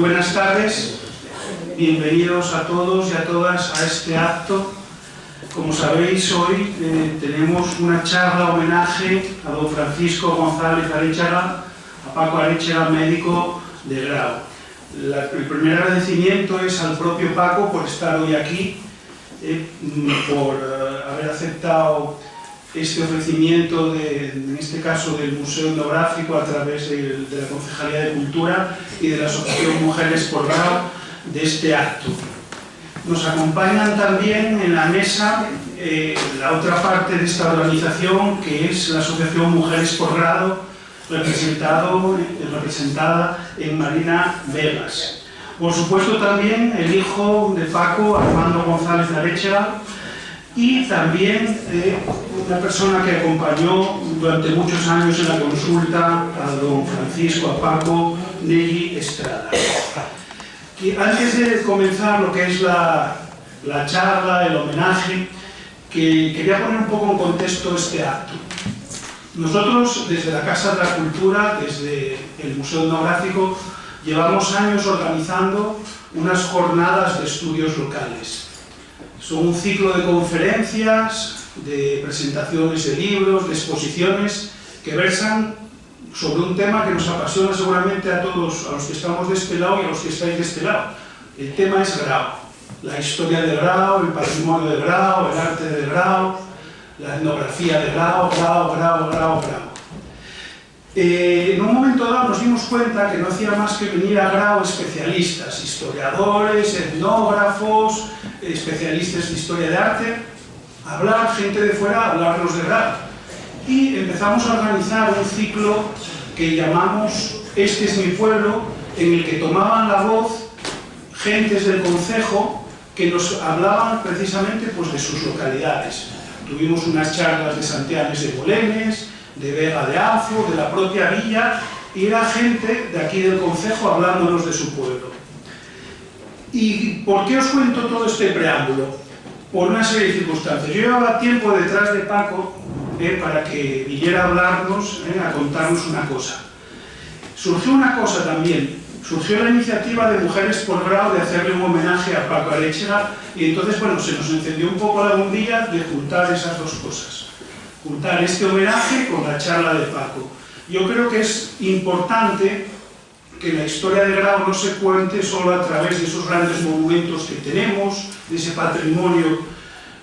buenas tardes, bienvenidos a todos y a todas a este acto. Como sabéis, hoy tenemos una charla homenaje a don Francisco González Arechaga, a Paco Arechaga, médico de Grau. El primer agradecimiento es al propio Paco por estar hoy aquí, por haber aceptado este ofrecimiento, en este caso del Museo Etnográfico, a través de la Concejalía de Cultura y de la Asociación Mujeres por Grau, de este acto. Nos acompañan también en la mesa la otra parte de esta organización, que es la Asociación Mujeres por Grau, representada en Marina Vegas. Por supuesto también el hijo de Paco, Armando González de Arechaga, y también una persona que acompañó durante muchos años en la consulta a don Francisco, a Paco, Nelly Estrada. Y antes de comenzar lo que es la charla, el homenaje, quería poner un poco en contexto este acto. Nosotros, desde la Casa de la Cultura, desde el Museo Etnográfico, llevamos años organizando unas jornadas de estudios locales. Son un ciclo de conferencias, de presentaciones de libros, de exposiciones, que versan sobre un tema que nos apasiona seguramente a todos, a los que estamos de este lado y a los que estáis de este lado. El tema es Grau, la historia de Grau, el patrimonio de Grau, el arte de Grau, la etnografía de Grau. En un momento dado nos dimos cuenta que no hacía más que venir a Grau especialistas, historiadores, etnógrafos, especialistas de historia de arte, a hablar, gente de fuera, a hablarnos de Grau. Y empezamos a organizar un ciclo que llamamos Este es mi pueblo, en el que tomaban la voz gentes del concejo que nos hablaban precisamente pues, de sus localidades. Tuvimos unas charlas de Santianes de Bolenes, de Vega de Anfo, de la propia villa, y era gente de aquí del concejo hablándonos de su pueblo. ¿Y por qué os cuento todo este preámbulo? Por una serie de circunstancias. Yo llevaba tiempo detrás de Paco para que viniera a hablarnos, a contarnos una cosa. Surgió una cosa también, surgió la iniciativa de Mujeres por Grau de hacerle un homenaje a Paco Arechaga, y entonces, bueno, se nos encendió un poco la bombilla de juntar esas dos cosas. Juntar este homenaje con la charla de Paco. Yo creo que es importante que la historia de Grau no se cuente solo a través de esos grandes monumentos que tenemos, de ese patrimonio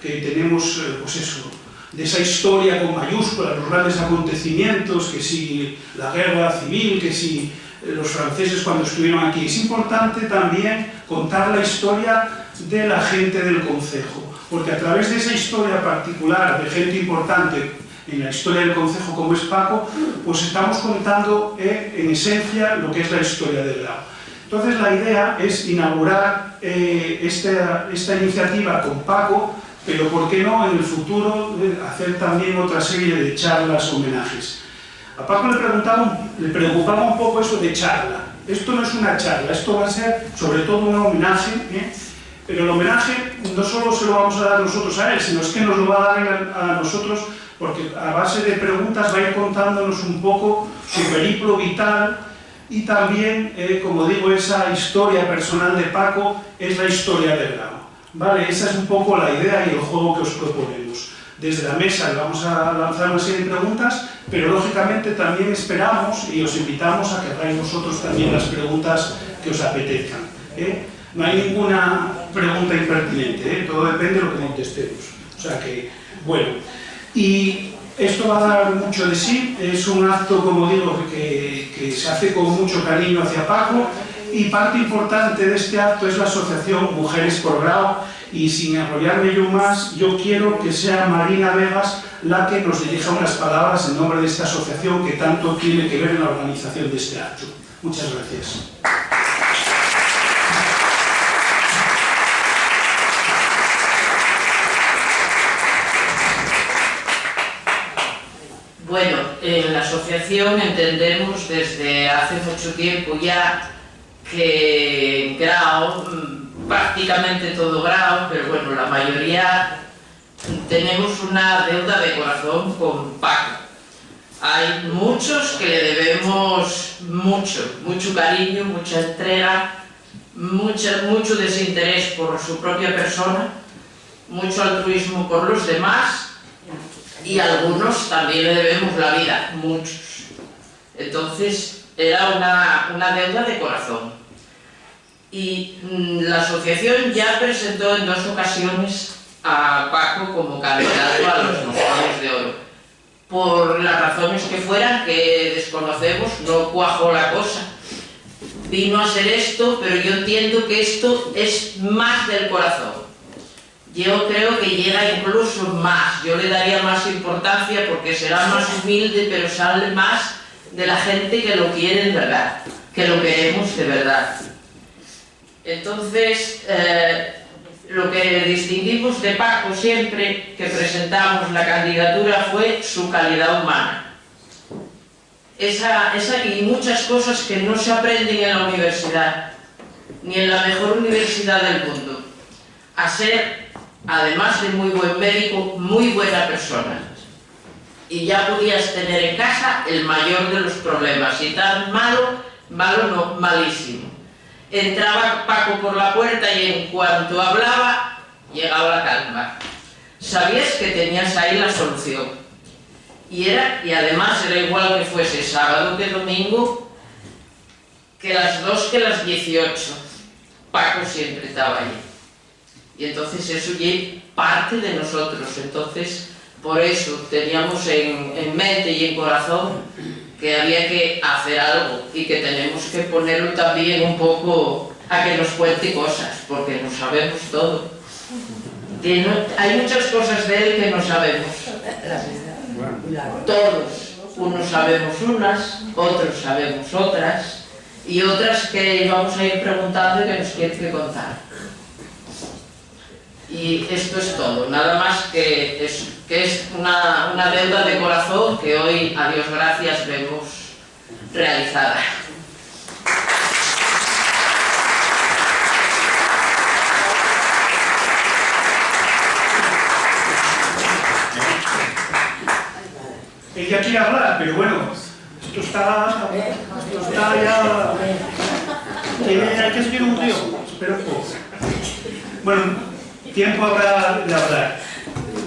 que tenemos, pues eso, de esa historia con mayúsculas, los grandes acontecimientos, que si la guerra civil, que si los franceses cuando estuvieron aquí. Es importante también contar la historia de la gente del concejo, porque a través de esa historia particular de gente importante en la historia del concejo como es Paco, pues estamos contando en esencia lo que es la historia del Grau. Entonces la idea es inaugurar esta iniciativa con Paco, pero ¿por qué no en el futuro hacer también otra serie de charlas, homenajes? A Paco le preocupaba un poco eso de charla. Esto no es una charla, esto va a ser sobre todo un homenaje, pero el homenaje no solo se lo vamos a dar nosotros a él, sino es que nos lo va a dar a nosotros, porque a base de preguntas va a ir contándonos un poco su periplo vital, y también, como digo, esa historia personal de Paco es la historia de Grau. ¿Vale? Esa es un poco la idea y el juego que os proponemos. Desde la mesa le vamos a lanzar una serie de preguntas, pero lógicamente también esperamos y os invitamos a que hagáis vosotros también las preguntas que os apetezcan. No hay ninguna pregunta impertinente, todo depende de lo que contestemos. O sea que, bueno, y esto va a dar mucho de sí, es un acto, como digo, que se hace con mucho cariño hacia Paco, y parte importante de este acto es la Asociación Mujeres por Grau, y sin enrollarme yo más, yo quiero que sea Marina Vegas la que nos dirija unas palabras en nombre de esta asociación que tanto tiene que ver en la organización de este acto. Muchas gracias. Bueno, en la asociación entendemos desde hace mucho tiempo ya que Grau, prácticamente todo Grau, pero bueno, la mayoría tenemos una deuda de corazón con Paco. Hay muchos que le debemos mucho cariño, mucha entrega, mucho desinterés por su propia persona, mucho altruismo por los demás, y a algunos también le debemos la vida, muchos. Entonces era una deuda de corazón. Y la asociación ya presentó en 2 ocasiones a Paco como candidato a los Moscones de Oro. Por las razones que fueran, que desconocemos, no cuajó la cosa. Vino a ser esto, pero yo entiendo que esto es más del corazón. Yo creo que llega incluso más. Yo le daría más importancia porque será más humilde, pero sale más de la gente que lo quiere en verdad, que lo queremos de verdad. Entonces, lo que distinguimos de Paco siempre que presentamos la candidatura fue su calidad humana. Esa y muchas cosas que no se aprenden en la universidad, ni en la mejor universidad del mundo. A ser, además de muy buen médico, muy buena persona. Y ya podías tener en casa el mayor de los problemas. Y tan malo, malo no, malísimo. Entraba Paco por la puerta y en cuanto hablaba, llegaba la calma. Sabías que tenías ahí la solución. Y además era igual que fuese sábado que domingo, que las 2 que las 18. Paco siempre estaba allí. Y entonces eso ya es parte de nosotros. Entonces, por eso teníamos en mente y en corazón que había que hacer algo y que tenemos que ponerlo también un poco a que nos cuente cosas, porque no sabemos todo. Hay muchas cosas de él que no sabemos. Todos. Unos sabemos unas, otros sabemos otras, y otras que vamos a ir preguntando y que nos tiene que contar. Y esto es todo, nada más que es una deuda de corazón que hoy, a Dios gracias, vemos realizada. Ella quiere hablar, pero bueno, esto está ya... Hay que seguir un tío, espero un poco. Bueno, tiempo habrá de hablar.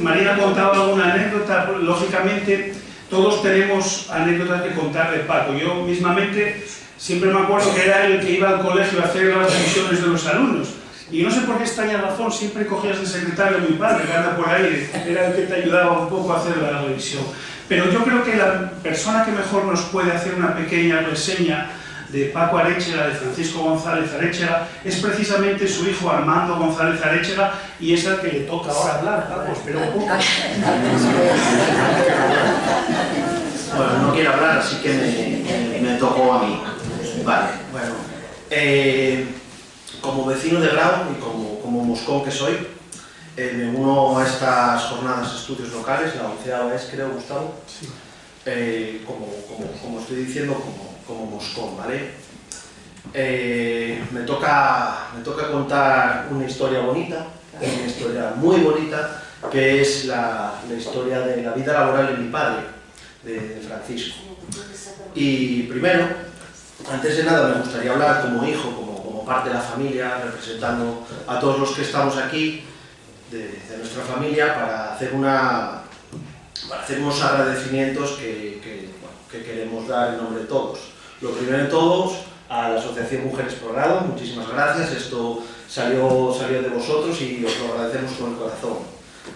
Marina contaba alguna anécdota, lógicamente todos tenemos anécdotas que contar de Paco. Yo mismamente siempre me acuerdo que era el que iba al colegio a hacer las revisiones de los alumnos. Y no sé por qué extraña razón, siempre cogías de secretario a mi padre, que anda por ahí, era el que te ayudaba un poco a hacer la revisión. Pero yo creo que la persona que mejor nos puede hacer una pequeña reseña de Paco Aréchega, de Francisco González Aréchega, es precisamente su hijo Armando González Aréchega, y es el que le toca ahora hablar. Paco, espera un poco. Bueno, no quiero hablar, así que me tocó a mí. Vale, bueno. Como vecino de Grau y como moscón que soy, me uno a estas jornadas de estudios locales, la 11ª vez creo, Gustavo, sí. Como estoy diciendo, como moscón, ¿vale? Me toca contar una historia bonita, una historia muy bonita, que es la historia de la vida laboral de mi padre, de Francisco. Y primero, antes de nada, me gustaría hablar como hijo, como parte de la familia, representando a todos los que estamos aquí, de nuestra familia, para hacer unos agradecimientos que queremos dar en nombre de todos. Lo primero de todos, a la Asociación Mujeres por Grado, muchísimas gracias, esto salió de vosotros y os lo agradecemos con el corazón.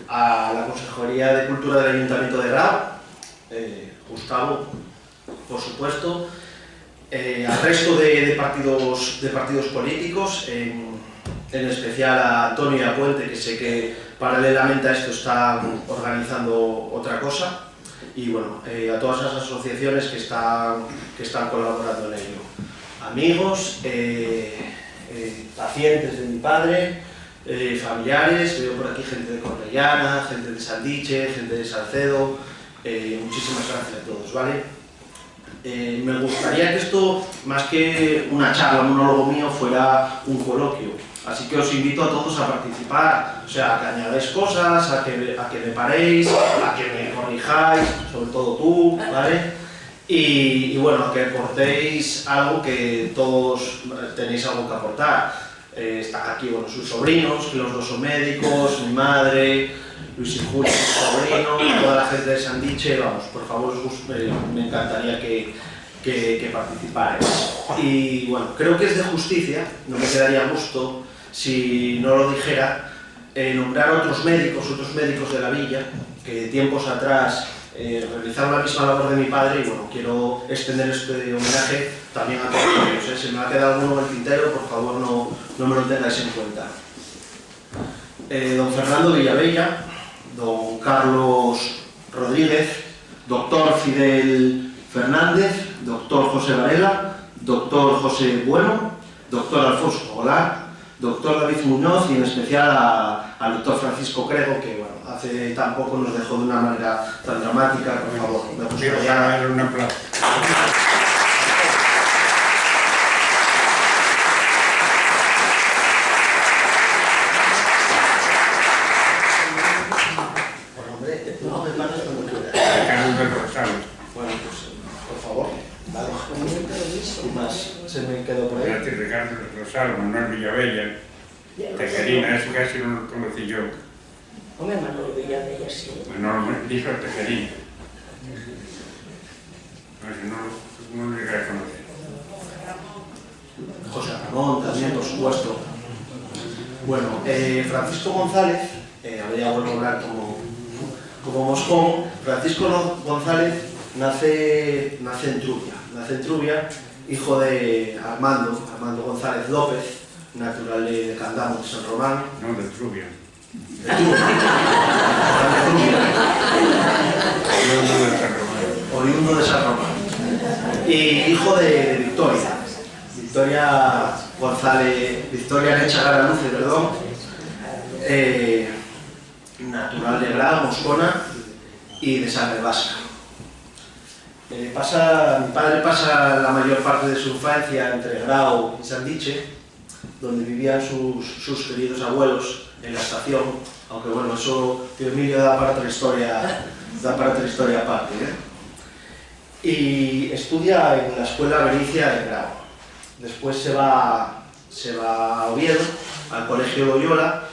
A la Consejería de Cultura del Ayuntamiento de Grau, Gustavo, por supuesto, al resto de partidos políticos, en especial a Antonio y a Puente, que sé que paralelamente a esto están organizando otra cosa, y bueno, a todas las asociaciones que están colaborando en ello. Amigos, pacientes de mi padre, familiares, veo por aquí gente de Cornellana, gente de Sandiche, gente de Salcedo, muchísimas gracias a todos, ¿vale? Me gustaría que esto, más que una charla, un monólogo mío, fuera un coloquio. Así que os invito a todos a participar, o sea, a que añadáis cosas, a que me paréis, a que me corrijáis, sobre todo tú, ¿vale? Y bueno, a que aportéis algo, que todos tenéis algo que aportar. Están aquí, bueno, sus sobrinos, que los dos son médicos, mi madre, Luis y Julio, su sobrino, toda la gente de Sandiche. Vamos, por favor, me encantaría que participarais. Y bueno, creo que es de justicia, no me quedaría a gusto si no lo dijera, nombrar otros médicos de la villa, que tiempos atrás realizaron la misma labor de mi padre, y bueno, quiero extender este homenaje también a todos ellos. Si me ha quedado alguno en el tintero, por favor no me lo tengáis en cuenta. Don Fernando Villavella, don Carlos Rodríguez, doctor Fidel Fernández, doctor José Varela, doctor José Bueno, doctor Alfonso Golar, doctor David Muñoz, y en especial al doctor Francisco Crego, que bueno, hace tan poco nos dejó de una manera tan dramática. Por favor, me gustaría darle un aplauso. Bueno, pues, por favor, vale. ¿Quién más se me quedó por ahí? Ricardo Rosal, Manuel Villavella, Tejerina, ese casi no lo conocí yo. Hombre, Manuel Villavella, sí. Manuel dijo Tejerina. No lo llegué a conocer. José Ramón también, por supuesto. Bueno, Francisco González, habría vuelto a hablar como moscón. Francisco González nace en Trubia, hijo de Armando González López, natural de Candamo, de San Román. No, de Trubia. De Trubia. Oriundo de San Román. Y hijo de Victoria Nechagara Luce, perdón, natural de Grau, Moscona y de Sangre Vasca. Mi padre pasa la mayor parte de su infancia entre Grau y Sandiche, donde vivían sus queridos abuelos en la estación, aunque bueno, eso, tío Emilio, da para otra historia aparte, Y estudia en la Escuela Benicia de Grau. Después se va a Oviedo, al Colegio Loyola,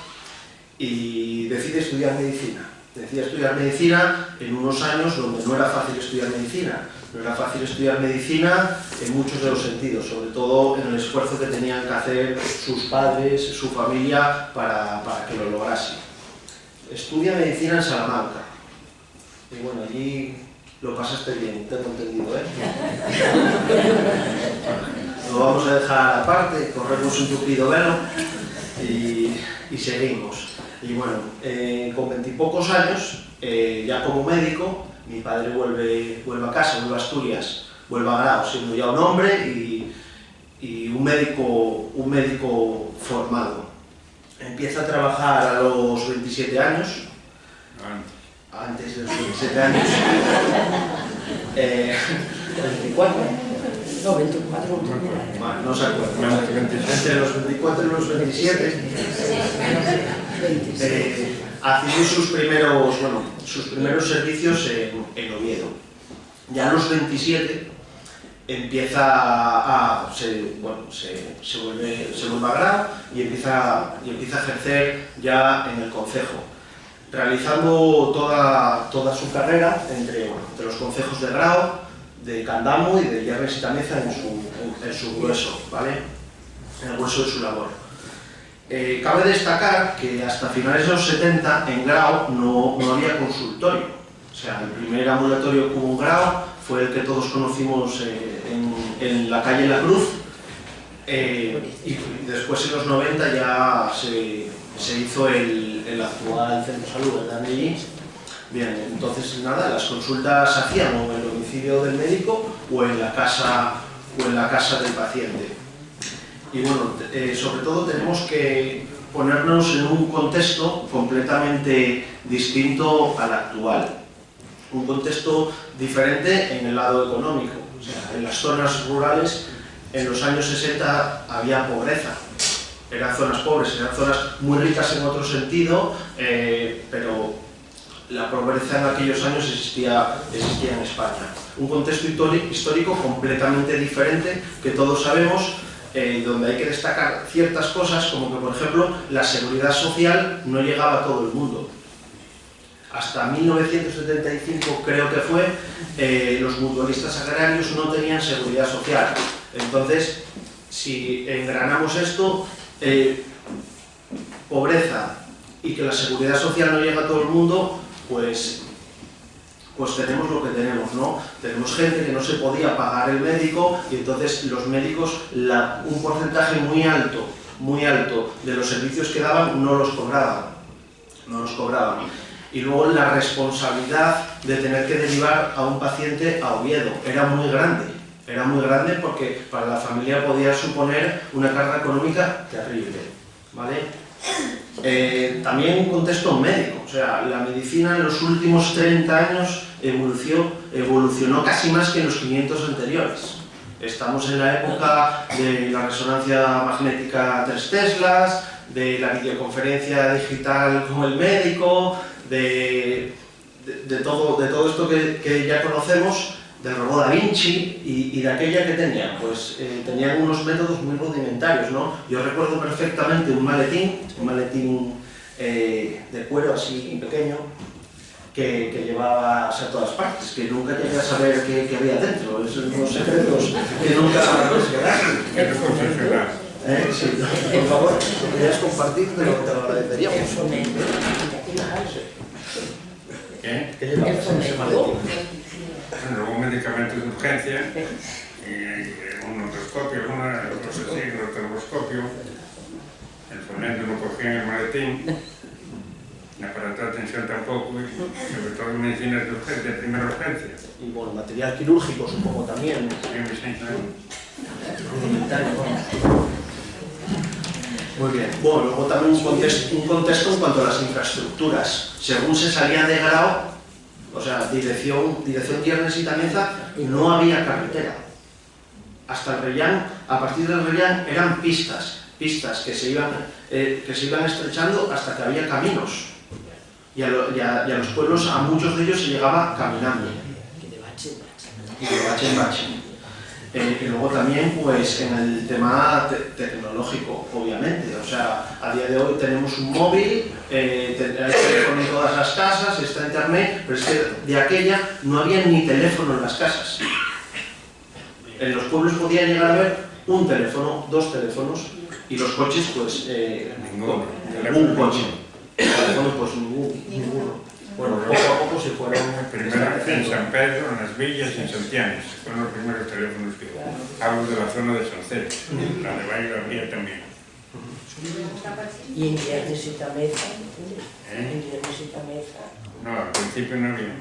y decide estudiar medicina. Decide estudiar medicina en unos años donde no era fácil estudiar medicina. No era fácil estudiar medicina en muchos de los sentidos, sobre todo en el esfuerzo que tenían que hacer sus padres, su familia, para que lo lograse. Estudia medicina en Salamanca. Y bueno, allí lo pasaste bien, tengo entendido, ¿eh? Lo vamos a dejar aparte, corremos un tupido velo y seguimos. Y bueno, con 20 y pocos años, ya como médico, mi padre vuelve a casa, vuelve a Asturias, vuelve a Grau, siendo ya un hombre y un médico formado. Empieza a trabajar a los 27 años, antes de los 27 años, 24. No, 24. Bueno, no se acuerda. Entre los 24 y los 27 haciendo sus primeros servicios en Oviedo. Ya a los 27 empieza se vuelve a Grau y empieza a ejercer ya en el concejo, realizando toda su carrera entre los concejos de Grau, de Candamo y de Yerres y Tameza en su grueso, ¿vale? En el grueso de su labor. Cabe destacar que hasta finales de los 70 en Grau no había consultorio. O sea, el primer ambulatorio que hubo en Grau fue el que todos conocimos en la calle La Cruz, y después en los 90 ya se hizo el actual centro de salud, ¿verdad, Nelly? Bien, entonces nada, las consultas se hacían o en el domicilio del médico o en la casa del paciente. Y bueno, sobre todo tenemos que ponernos en un contexto completamente distinto al actual. Un contexto diferente en el lado económico. O sea, en las zonas rurales, en los años 60 había pobreza. Eran zonas pobres, eran zonas muy ricas en otro sentido, pero la pobreza en aquellos años existía en España. Un contexto histórico completamente diferente, que todos sabemos, donde hay que destacar ciertas cosas, como que, por ejemplo, la seguridad social no llegaba a todo el mundo. Hasta 1975, creo que fue, los mutualistas agrarios no tenían seguridad social. Entonces, si engranamos esto, pobreza y que la seguridad social no llega a todo el mundo, pues tenemos lo que tenemos, ¿no? Tenemos gente que no se podía pagar el médico y entonces los médicos, un porcentaje muy alto de los servicios que daban no los cobraban. Y luego la responsabilidad de tener que derivar a un paciente a Oviedo era muy grande porque para la familia podía suponer una carga económica terrible, ¿vale? También un contexto médico, o sea, la medicina en los últimos 30 años evolucionó casi más que en los 500 anteriores. Estamos en la época de la resonancia magnética 3 teslas, de la videoconferencia digital con el médico, de todo esto que ya conocemos, del robot Da Vinci y de aquella que tenían, pues tenían unos métodos muy rudimentarios, ¿no? Yo recuerdo perfectamente un maletín de cuero así pequeño que llevaba a todas partes, que nunca llegué a saber qué había dentro, esos son unos secretos que nunca Era sí, por favor, si querías compartir, te lo agradeceríamos. El fomento. ¿Qué? ¿Qué llevabas en ese maletín? Luego medicamentos de urgencia, un otoscopio, un rotoscopio, el fomento no cogía en el maletín, el aparato de atención tampoco, y sobre todo medicinas de urgencia, primera urgencia. Y bueno, material quirúrgico supongo también. Muy bien. Bueno, luego también un contexto en cuanto a las infraestructuras. Según se salía de Grao, o sea, dirección Tiernes y Tameza, no había carretera. Hasta el Rellán, a partir del Rellán eran pistas que se iban estrechando hasta que había caminos. Y a los pueblos, a muchos de ellos se llegaba caminando. Y de bache en bache. Y luego también, pues, en el tema tecnológico, obviamente. O sea, a día de hoy tenemos un móvil, hay teléfono en todas las casas, está internet, pero es que de aquella no había ni teléfono en las casas. En los pueblos podía llegar a haber un teléfono, 2 teléfonos, y los coches, pues, ningún coche. Teléfonos, pues, ninguno. Bueno, poco a poco se fueron... Primero en San Pedro, en las villas y en Santianes, fueron los primeros teléfonos que hablo de la zona de San Cero, la de Baile había también. Y en Tiernes y Tameza. En Tiernes y Tameza. No, al principio no había.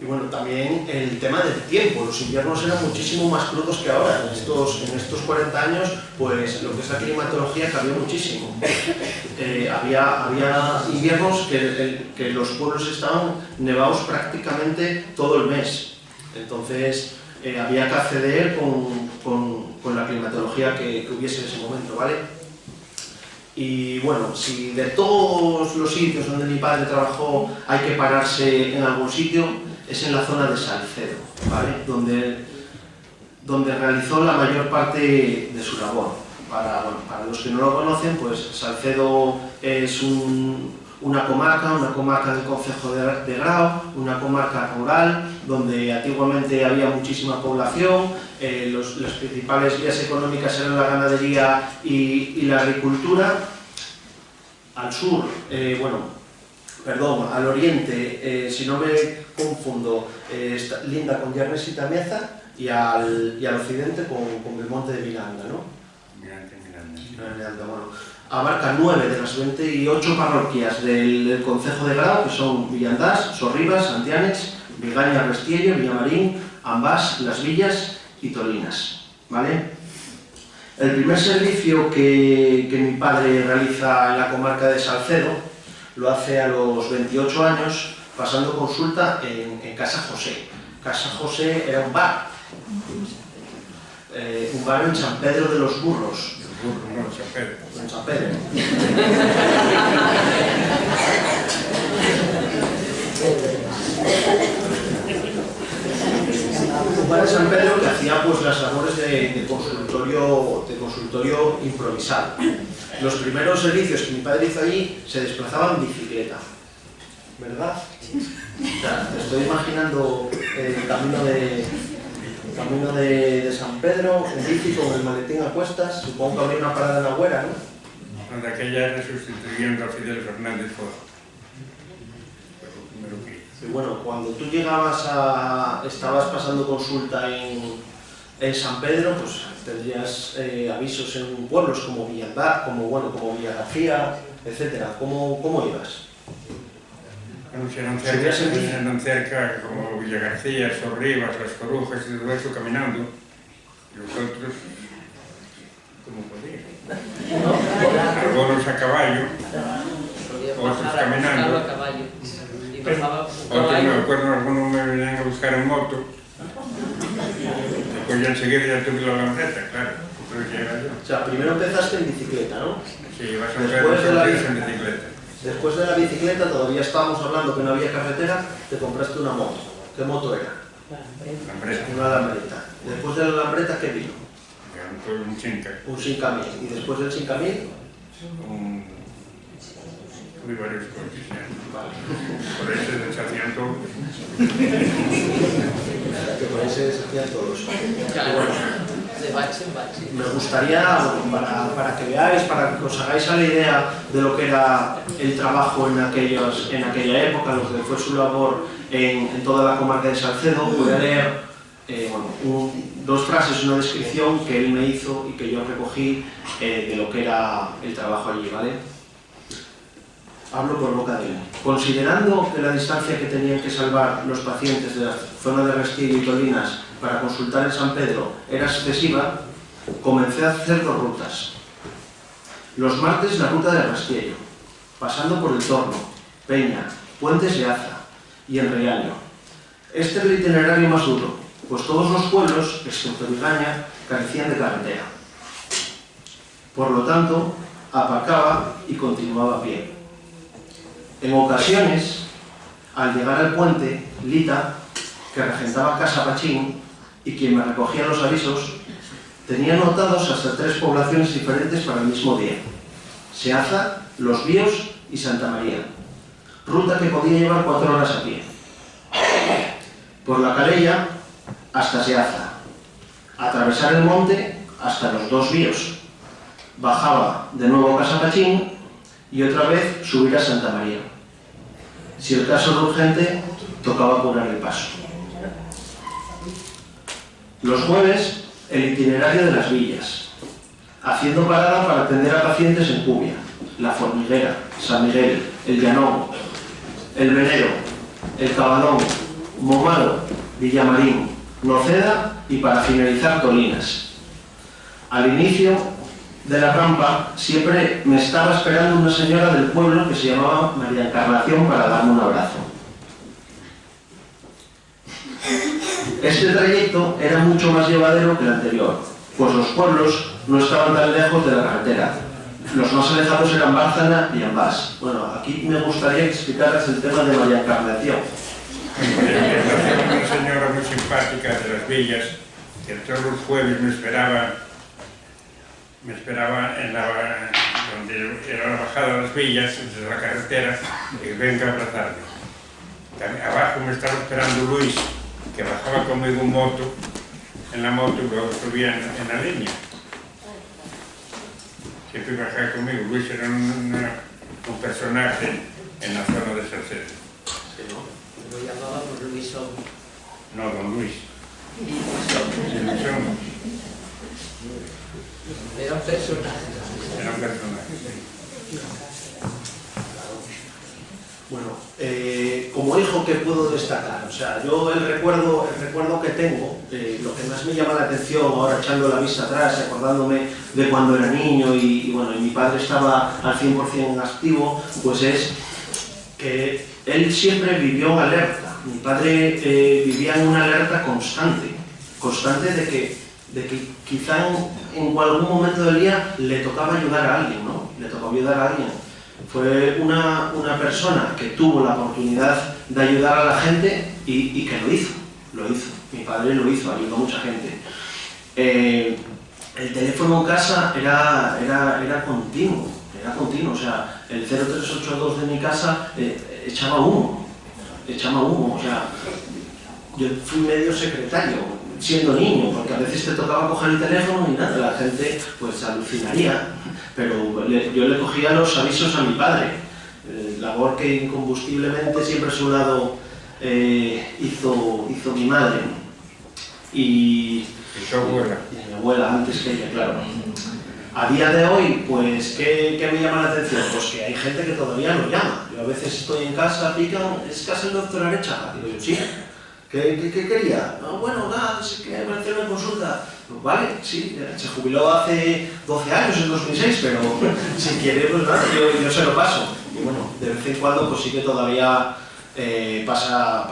Y bueno, también el tema del tiempo, los inviernos eran muchísimo más crudos que ahora. En estos 40 años, pues lo que es la climatología cambió muchísimo. Había inviernos que los pueblos estaban nevados prácticamente todo el mes. Entonces había que acceder con la climatología que hubiese en ese momento, ¿vale? Y bueno, si de todos los sitios donde mi padre trabajó hay que pararse en algún sitio, es en la zona de Salcedo, ¿vale? Donde realizó la mayor parte de su labor. Para los que no lo conocen, pues Salcedo es una comarca del concejo de Grao, una comarca rural, donde antiguamente había muchísima población, las principales vías económicas eran la ganadería y la agricultura. Al sur, al oriente, si no me confundo, linda con Tiernes y Tameza, y al occidente con Belmonte de Miranda, ¿no? Miranda, bueno. Abarca 9 de las 28 parroquias del concejo de Grao, que son Villandás, Sorribas, Santianes, Vigaña, Restiello, Villamarín, Ambás, Las Villas y Tolinas, ¿vale? El primer servicio que mi padre realiza en la comarca de Salcedo lo hace a los 28 años, pasando consulta en Casa José. Casa José era un bar en San Pedro de los Burros. En San Pedro. Un bar en San Pedro que hacía pues las labores de de consultorio improvisado. Los primeros servicios que mi padre hizo allí se desplazaba en bicicleta, ¿verdad? O sea, te estoy imaginando el camino de San Pedro, en bici con el maletín a cuestas, supongo que habría una parada en la Güera, ¿no? Donde aquella era sustituyendo a Fidel Fernández Foz. Y bueno, cuando tú estabas pasando consulta en San Pedro, pues tendrías avisos en pueblos como Villandar, como Villagarcía, etcétera. ¿Cómo ibas? Bueno, si eran cerca como Villagarcía, Sorribas, Las Corujas y todo eso caminando, y los otros, ¿cómo podían? Algunos a caballo, otros caminando. Otros me acuerdo, algunos me venían a buscar en moto. Después ya enseguida ya tuve la lambreta, claro. O sea, primero empezaste en bicicleta, ¿no? Sí, vas a ver en bicicleta. Después de la bicicleta, todavía estábamos hablando que no había carretera, te compraste una moto. ¿Qué moto era? Lambreta. Una lambreta. Después de la lambreta, ¿qué vino? Un Chinca. Un 5000. ¿Y después del 5000? Tuve varios coches ya. Vale. Por ahí se deshacían todos. Que por ahí se deshacían todos. Claro, de bache en bache. Me gustaría, bueno, para que veáis, para que os hagáis a la idea de lo que era el trabajo en aquella época, lo que fue su labor en toda la comarca de Salcedo, voy a leer dos frases, una descripción que él me hizo y que yo recogí de lo que era el trabajo allí, ¿vale? Hablo por boca de él. Considerando que la distancia que tenían que salvar los pacientes de la zona de Rastillo y Tolinas para consultar en San Pedro era excesiva, comencé a hacer dos rutas. Los martes la ruta de Rastillo, pasando por el Torno, Peña, Puentes de Aza y en Riaño. Este era el itinerario más duro, pues todos los pueblos, excepto Vigaña, carecían de carretera. Por lo tanto, aparcaba y continuaba a pie. En ocasiones, al llegar al puente, Lita, que regentaba Casa Pachín y quien me recogía los avisos, tenía anotados hasta 3 poblaciones diferentes para el mismo día: Seaza, Los Bíos y Santa María, ruta que podía llevar 4 horas a pie. Por la Calella hasta Seaza, atravesar el monte hasta los 2 Bíos, bajaba de nuevo a Casa Pachín y otra vez subir a Santa María. Si el caso era urgente, tocaba curar el paso. Los jueves, el itinerario de las villas, haciendo parada para atender a pacientes en Cubia, La Formiguera, San Miguel, El Llanón, El Venero, El Cabadón, Momaro, Villamarín, Noceda y para finalizar Tolinas. Al inicio de la rampa siempre me estaba esperando una señora del pueblo que se llamaba María Encarnación para darme un abrazo. Este trayecto era mucho más llevadero que el anterior, pues los pueblos no estaban tan lejos de la carretera. Los más alejados eran Bárcena y Ambás. Bueno, aquí me gustaría explicarles el tema de María Encarnación. Una señora muy simpática de las villas, que todos los jueves me esperaba en donde era la bajada de las villas, desde la carretera, y venga a abrazarme. También abajo me estaba esperando Luis, que bajaba conmigo en la moto y luego subía en la línea. Siempre bajaba conmigo. Luis era un personaje en la zona de Salcedo. Lo llamábamos Luisón. No, don Luis. Y Luisón. era un personaje. Era un personaje. Bueno, como hijo, ¿qué puedo destacar? O sea, yo el recuerdo que tengo, lo que más me llama la atención, ahora echando la vista atrás, acordándome de cuando era niño y bueno, y mi padre estaba al 100% activo, pues es que él siempre vivió en alerta. Mi padre vivía en una alerta constante de que quizá en algún momento del día le tocaba ayudar a alguien, ¿no? Le tocaba ayudar a alguien. Fue una persona que tuvo la oportunidad de ayudar a la gente y que lo hizo. Mi padre lo hizo, ayudó a mucha gente. el teléfono en casa era continuo, o sea, el 0382 de mi casa echaba humo, o sea, yo fui medio secretario, siendo niño, porque a veces te tocaba coger el teléfono y nada, la gente pues alucinaría, pero yo le cogía los avisos a mi padre, labor que incombustiblemente siempre a su lado hizo mi madre. Y tu abuela. Mi abuela, antes que ella, claro. A día de hoy, pues, ¿qué me llama la atención? Pues que hay gente que todavía no llama. Yo a veces estoy en casa, pican, ¿es casa del doctor Arechaga? Digo yo, sí. ¿Qué quería? No, bueno, nada, es que me hacer una consulta. Pues vale, sí, se jubiló hace 12 años, en 2006, pero si quiere, pues nada, yo se lo paso. Y bueno, de vez en cuando, pues sí que todavía pasa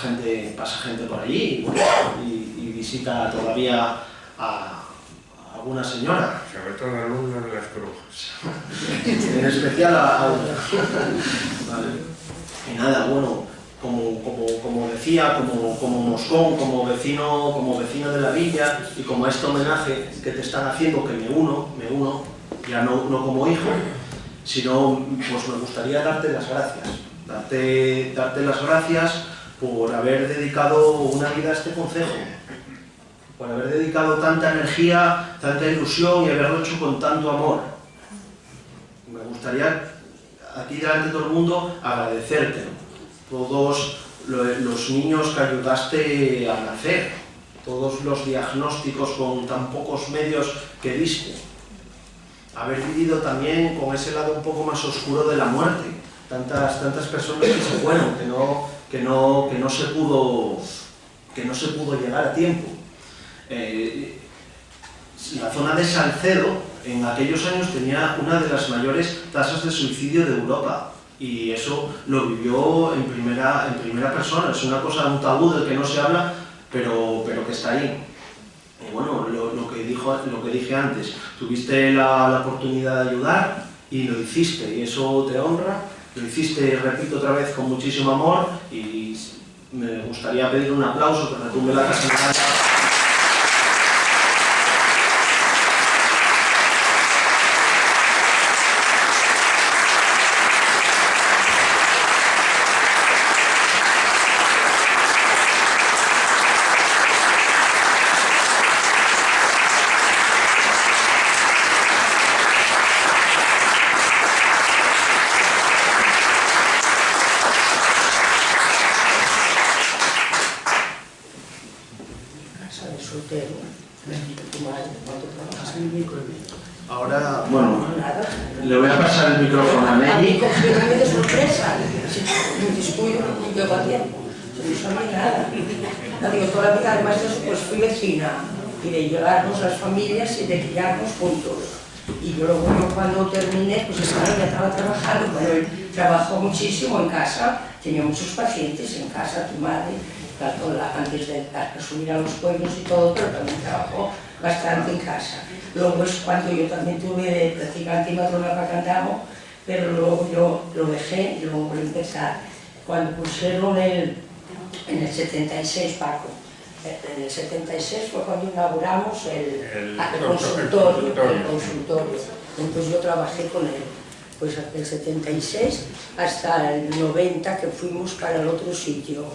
gente por allí, bueno, y visita todavía a alguna señora. Sobre todo a Luna de las Crujas. En especial a una. Vale. Y nada, bueno, como decía, como moscón, como vecino de la villa, y como este homenaje que te están haciendo, que me uno, ya no como hijo, sino pues me gustaría darte las gracias. Darte las gracias por haber dedicado una vida a este concejo, por haber dedicado tanta energía, tanta ilusión y haberlo hecho con tanto amor. Me gustaría, aquí delante de todo el mundo, agradecerte. Todos los niños que ayudaste a nacer, todos los diagnósticos con tan pocos medios que diste. Haber vivido también con ese lado un poco más oscuro de la muerte. Tantas personas que se fueron, que no se pudo llegar a tiempo. La zona de Salcedo en aquellos años tenía una de las mayores tasas de suicidio de Europa y eso lo vivió en primera persona. Es una cosa, un tabú del que no se habla, pero que está ahí. Y bueno, lo que dije antes, tuviste la oportunidad de ayudar y lo hiciste y eso te honra. Lo hiciste, repito otra vez, con muchísimo amor y me gustaría pedir un aplauso que retumbe la casa en casa. Ahora, bueno, le voy a pasar el micrófono a A mí Nelly. cogieronme de sorpresa, un descuido, no lleva tiempo, no sabía nada. No digo, toda la vida además de eso, pues fui vecina y de llegarnos las familias y de criarnos juntos. Y yo luego cuando terminé, pues ya estaba trabajando, pero él trabajó muchísimo en casa, tenía muchos pacientes en casa, tu madre, antes de subir a los pueblos y todo, pero también trabajó bastante en casa. Luego es cuando yo también tuve de practicante y matrona para Candamo, pero luego yo lo dejé y luego volví a empezar. Cuando pusieron en el 76, Paco, en el 76 fue cuando inauguramos el consultorio. Entonces yo trabajé con él, pues desde el 76 hasta el 90 que fuimos para el otro sitio,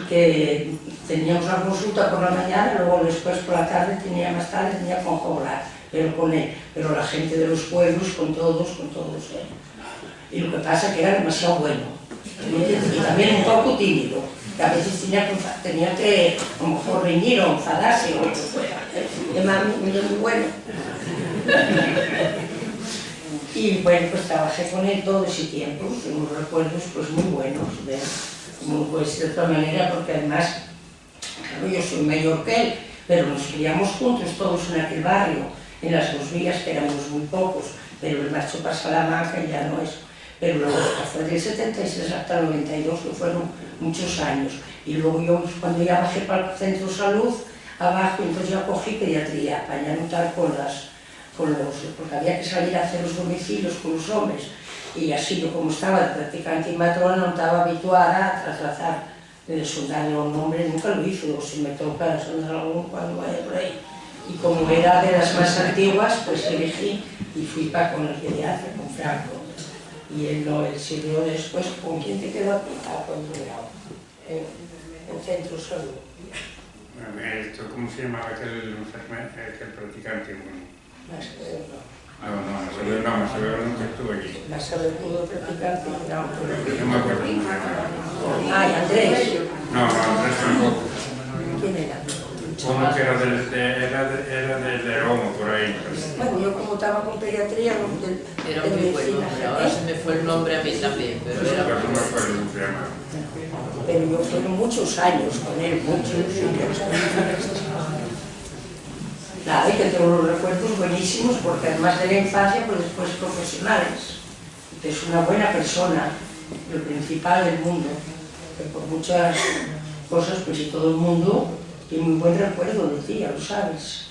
que teníamos la consulta por la mañana, luego después por la tarde tenía con Joblar, pero con él, pero la gente de los pueblos, con todos él. Y lo que pasa es que era demasiado bueno, y también un poco tímido, que a veces tenía que a lo mejor reñir o enfadarse o lo que fuera, muy bueno. Y bueno, pues trabajé con él todo ese tiempo, tengo recuerdos pues muy buenos pues de otra manera, porque además, claro, yo soy mayor que él, pero nos criamos juntos todos en aquel barrio, en las dos vías, que éramos muy pocos, pero el marchó para Salamanca y ya no es. Pero luego fue del 76 hasta el 92, que fueron muchos años. Y luego yo, cuando ya bajé para el centro de salud, abajo, entonces ya cogí pediatría, para ya notar porque había que salir a hacer los domicilios con los hombres. Y así yo, como estaba de practicante y matrona, no estaba habituada a tratar de soldar un nombre nunca lo hizo, o si me toca soldar algún cuando vaya por ahí. Y como era de las más antiguas, pues elegí y fui para con el que hace, con Franco. Y él no, él sirvió después, ¿con quién te quedó aquí? En Centro Salud. ¿Cómo se llamaba aquel practicante? No, No, nunca estuve allí. la saber pudo practicante, No me acuerdo cómo se llamaba. Ay, Andrés. No, Andrés tampoco. ¿Quién era? Uno que era de León, por ahí. Bueno, yo como estaba con pediatría, Era muy bueno, pero ahora se me fue el nombre a mí también, pero No era... me acuerdo cómo se llamaba. pero yo fueron muchos años con él, muchos. Nada, y que tengo los recuerdos buenísimos, porque además de la infancia, pues después profesionales. Que es una buena persona, lo principal del mundo, que por muchas cosas, pues y todo el mundo tiene muy buen recuerdo de ti, ya lo sabes.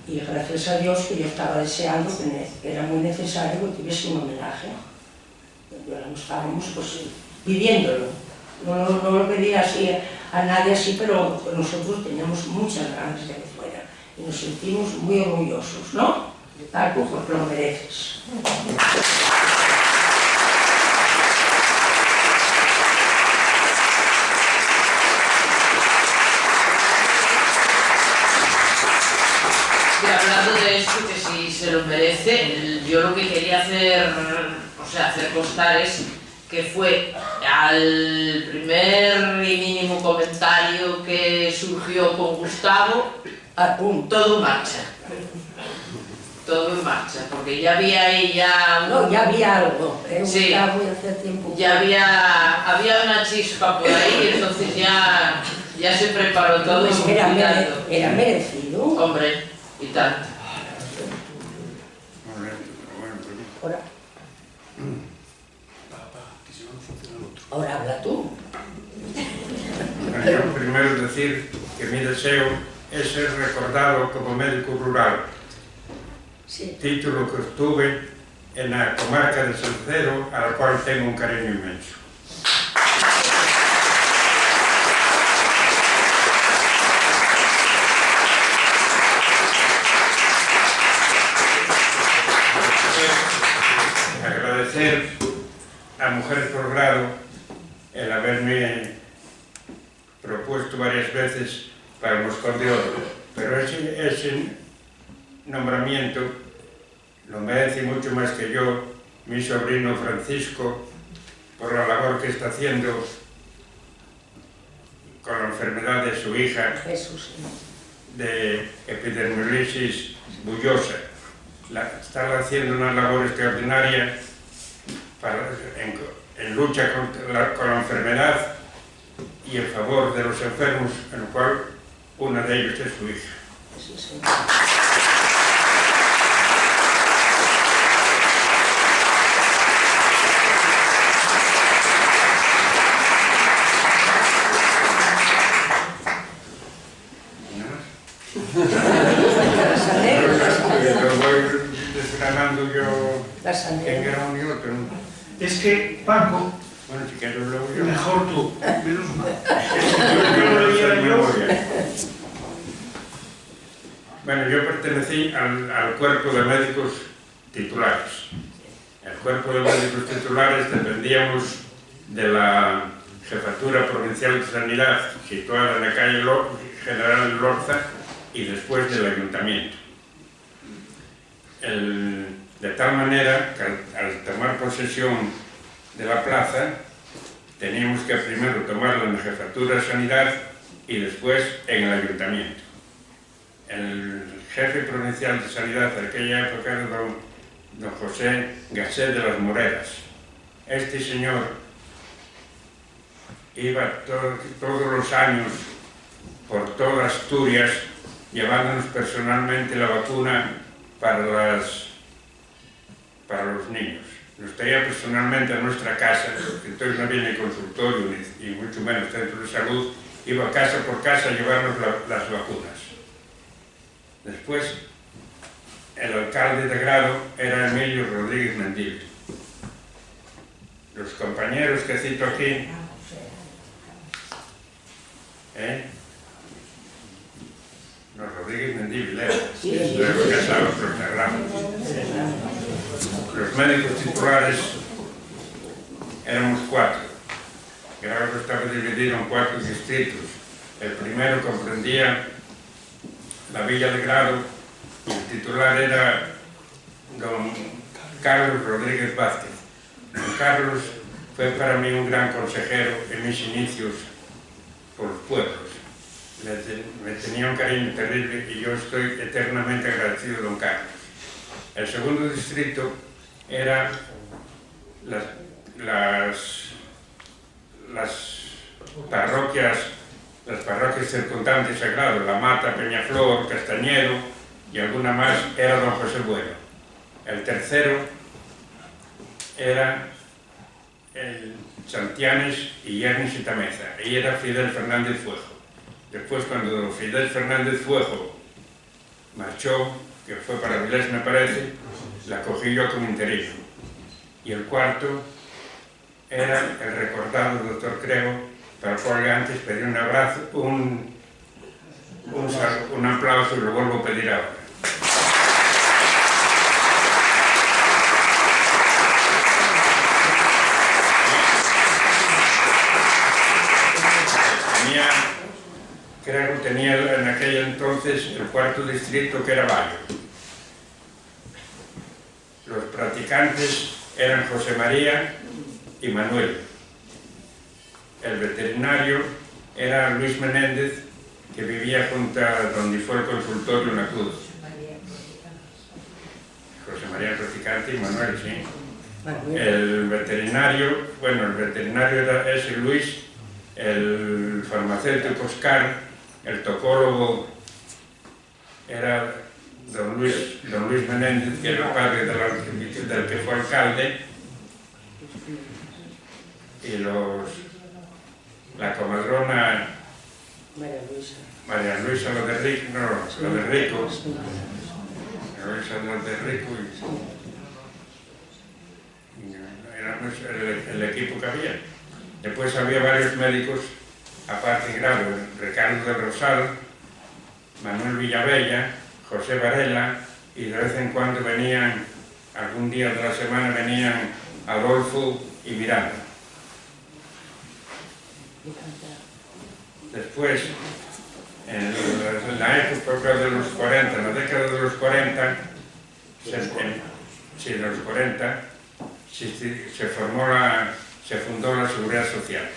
Y gracias a Dios que yo estaba deseando que era muy necesario que tuviese un homenaje. Ahora estábamos pues pidiéndolo. No lo pedía así a nadie así, pero nosotros teníamos muchas ganas de que fuera. Y nos sentimos muy orgullosos, ¿no? Paco, porque lo mereces. Y hablando de esto, que si se lo merece, yo lo que quería hacer constar es que fue al primer y mínimo comentario que surgió con Gustavo, todo en marcha. Todo en marcha, porque ya había ahí ya... No, ya había algo, sí, Gustavo y hace tiempo. Ya había una chispa por ahí, entonces ya se preparó todo. Pues era merecido. Hombre, y tanto. Ahora. Ahora habla tú. Bueno, yo primero decir que mi deseo es ser recordado como médico rural, Sí. título que obtuve en la comarca de Salcero, a la cual tengo un cariño inmenso. Agradecer a Mujeres por Grado el haberme propuesto varias veces para el Moscón de Oro, pero ese nombramiento lo merece mucho más que yo, mi sobrino Francisco, por la labor que está haciendo con la enfermedad de su hija de epidermolisis bullosa. Está haciendo una labor extraordinaria en lucha con la enfermedad y en favor de los enfermos, en lo cual una de ellos es su hija. Lo voy desgranando yo en grano y otro. Es que, Paco, Bueno, si quieres luego yo. mejor tú, menos mal. Yo no sé memoria. Bueno, yo pertenecí al cuerpo de médicos titulares. El cuerpo de médicos titulares dependíamos de la Jefatura Provincial de Sanidad, situada en la calle General Lorza, y después del Ayuntamiento. De tal manera que al tomar posesión de la plaza, teníamos que primero tomarla en la Jefatura de Sanidad y después en el Ayuntamiento. El jefe provincial de Sanidad de aquella época era don José Gasset de las Moreras. Este señor iba todos los años por toda Asturias llevándonos personalmente la vacuna para los niños. Nos traía personalmente a nuestra casa, porque entonces no había ni consultorio ni mucho menos centro de salud, iba casa por casa a llevarnos las vacunas. Después, el alcalde de Grado era Emilio Rodríguez Mendívil. Los compañeros que cito aquí Los Rodríguez Mendívil, Sí, luego casados los Serrano. Los médicos titulares éramos 4. Grau estaba dividido en 4 distritos. El primero comprendía la Villa de Grado y el titular era don Carlos Rodríguez Vázquez. Don Carlos fue para mí un gran consejero en mis inicios por los pueblos. Me tenía un cariño terrible y yo estoy eternamente agradecido a don Carlos. El segundo distrito era las parroquias circundantes a Grado, La Mata, Peñaflor, Castañedo y alguna más, era don José Bueno. El tercero era el Santianes y Yernis y Tameza, y era Fidel Fernández Fuejo. Después, cuando Fidel Fernández Fuejo marchó, que fue para Vilés, me parece, la cogí yo como interino. Y el cuarto era el recordado doctor Crego, para el cual antes pedí un abrazo, un aplauso y lo vuelvo a pedir ahora. Creo que tenía en aquel entonces el cuarto distrito, que era Bayo. Los practicantes eran José María y Manuel. El veterinario era Luis Menéndez, que vivía junto a donde fue el consultorio en la Cruz. José María el practicante y Manuel, sí. El veterinario, bueno, el veterinario era ese Luis, el farmacéutico Oscar, el topólogo era don Luis Menéndez, que era el padre del que fue alcalde, y la comadrona María Luisa lo de Rico, éramos el equipo que había. Después había varios médicos, aparte en Grado, Ricardo del Rosal, Manuel Villavella, José Varela, y de vez en cuando venían, algún día de la semana venían Adolfo y Miranda. Después, en la época de los 40, en la década de los 40, se fundó la Seguridad Social.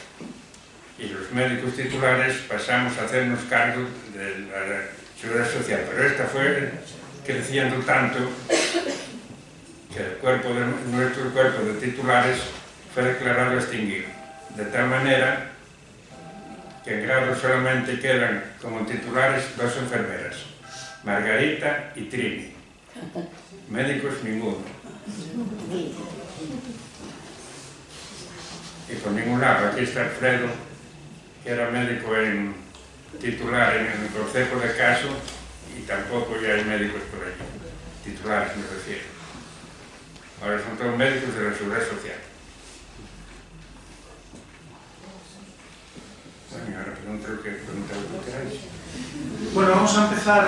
Y los médicos titulares pasamos a hacernos cargo de la Seguridad Social. Pero esta fue creciendo tanto que nuestro cuerpo de titulares fue declarado extinguido. De tal manera que en Grado solamente quedan como titulares 2 enfermeras, Margarita y Trini. Médicos ninguno. Y por ningún lado. Aquí está Alfredo, que era médico titular en el Consejo de Caso, y tampoco ya hay médicos por allí, titulares me refiero. Ahora son todos médicos de la Seguridad Social. Bueno, y ahora pregunto lo que queráis. Bueno, vamos a empezar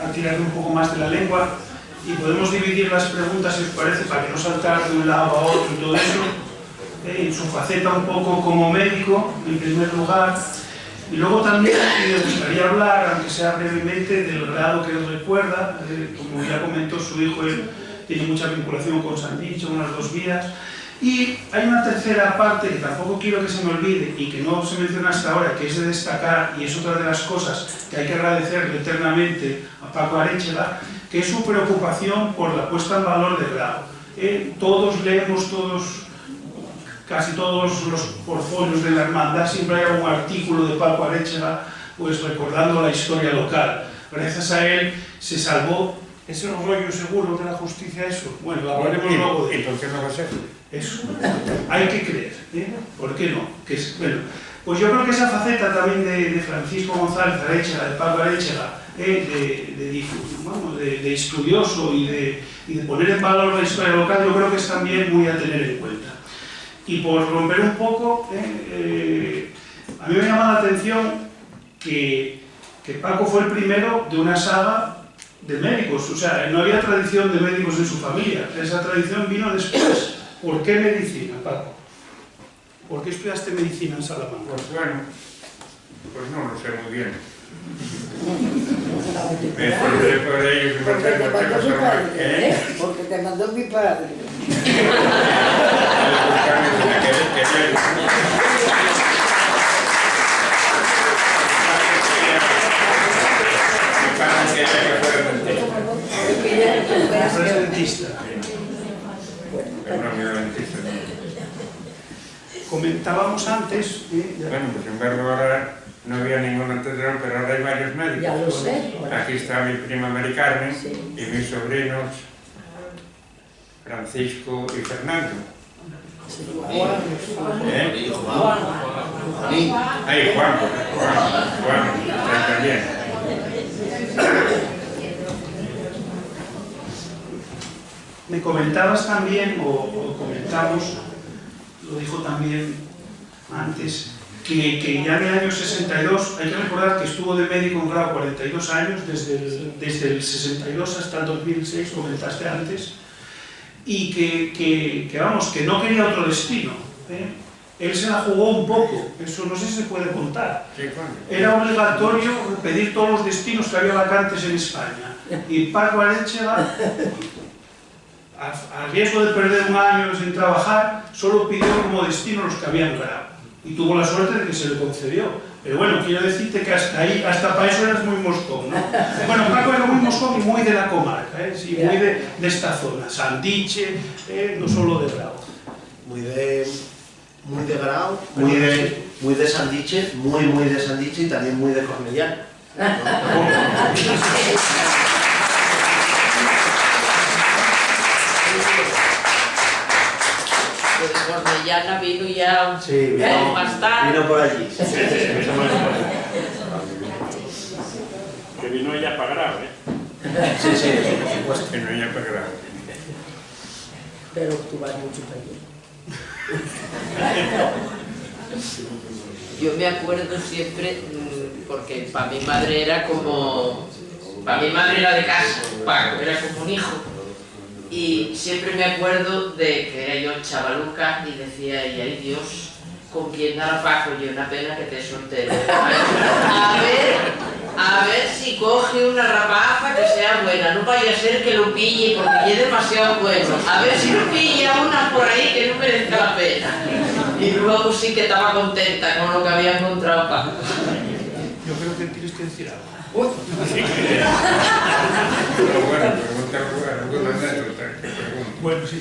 a tirar un poco más de la lengua y podemos dividir las preguntas, si os parece, para que no saltar de un lado a otro y todo eso, en su faceta un poco como médico, en primer lugar, y luego también me gustaría hablar, aunque sea brevemente, del grado que él recuerda. Como ya comentó su hijo, él tiene mucha vinculación con San Dicho, unas 2 vías. Y hay una tercera parte que tampoco quiero que se me olvide y que no se menciona hasta ahora, que es de destacar, y es otra de las cosas que hay que agradecerle eternamente a Paco Aréchega, que es su preocupación por la puesta en valor del grado. Todos leemos, casi todos los portfolios de la hermandad, siempre hay algún artículo de Paco Aréchega, pues recordando la historia local. Gracias a él se salvó ese rollo seguro de la justicia, eso. Bueno, hablaremos luego de ¿Y por qué no va a ser? eso. Hay que creer, ¿por qué no? Bueno, pues yo creo que esa faceta también de Francisco González Aréchega, de Paco Aréchega, de estudioso y de poner en valor la historia local, yo creo que es también muy a tener en cuenta. Y por romper un poco, a mí me llama la atención que Paco fue el primero de una saga de médicos, o sea, no había tradición de médicos en su familia, esa tradición vino después. ¿Por qué medicina, Paco? ¿Por qué estudiaste medicina en Salamanca? Pues bueno, pues no lo sé muy bien. Me formé por ellos y Porque te mandó mi padre, ¿eh? Porque te mandó mi padre. Eres dentista. Comentábamos antes... Bueno, pues en verlo ahora no había ningún antecedente, pero ahora hay varios médicos. Ya lo sé. Aquí está mi prima Mari Carmen Sí. y mis sobrinos Francisco y Fernando. ¿Eh? Ahí, Juan, también. Me comentabas también, o comentamos, lo dijo también antes, que ya en el año 62, hay que recordar que estuvo de médico en grado 42 años, desde el 62 hasta el 2006, comentaste antes, y que vamos, que no quería otro destino, ¿eh? Él se la jugó un poco, eso no sé si se puede contar. Era obligatorio pedir todos los destinos que había vacantes en España, y Paco Arechaga, a riesgo de perder un año sin trabajar, solo pidió como destino los que habían grado. Y tuvo la suerte de que se le concedió. Pero bueno, quiero decirte que hasta ahí, hasta para eso eras muy moscón, ¿no? Bueno, Paco era muy moscón y muy de la comarca, ¿eh? Sí, muy de esta zona, Sandiche, no solo de Grau. Muy de Grau, muy de Sandiche, muy de Sandiche y también muy de Cornellana. De Cornellana vino ya Sí, más tarde. vino por allí. Que vino ella para Grau, ¿eh? Sí, por supuesto. Que no ella para Grau. Pero tú vas mucho para allí. Yo me acuerdo siempre, porque para mi madre era como... Para mi madre era de casa, Paco, era como un hijo. Y siempre me acuerdo de que era yo chavaluca y decía ella, ay Dios, ¿con quién dará Paco? Y una pena que te soltero. A ver si coge una rapaza que sea buena, no vaya a ser que lo pille porque es demasiado bueno. A ver si lo pilla una por ahí que no merezca la pena. Y luego sí que estaba contenta con lo que había encontrado Paco. Yo creo que tienes que decir algo. Pero bueno, pregunta alguna anécdota que pregunto. Bueno, sí.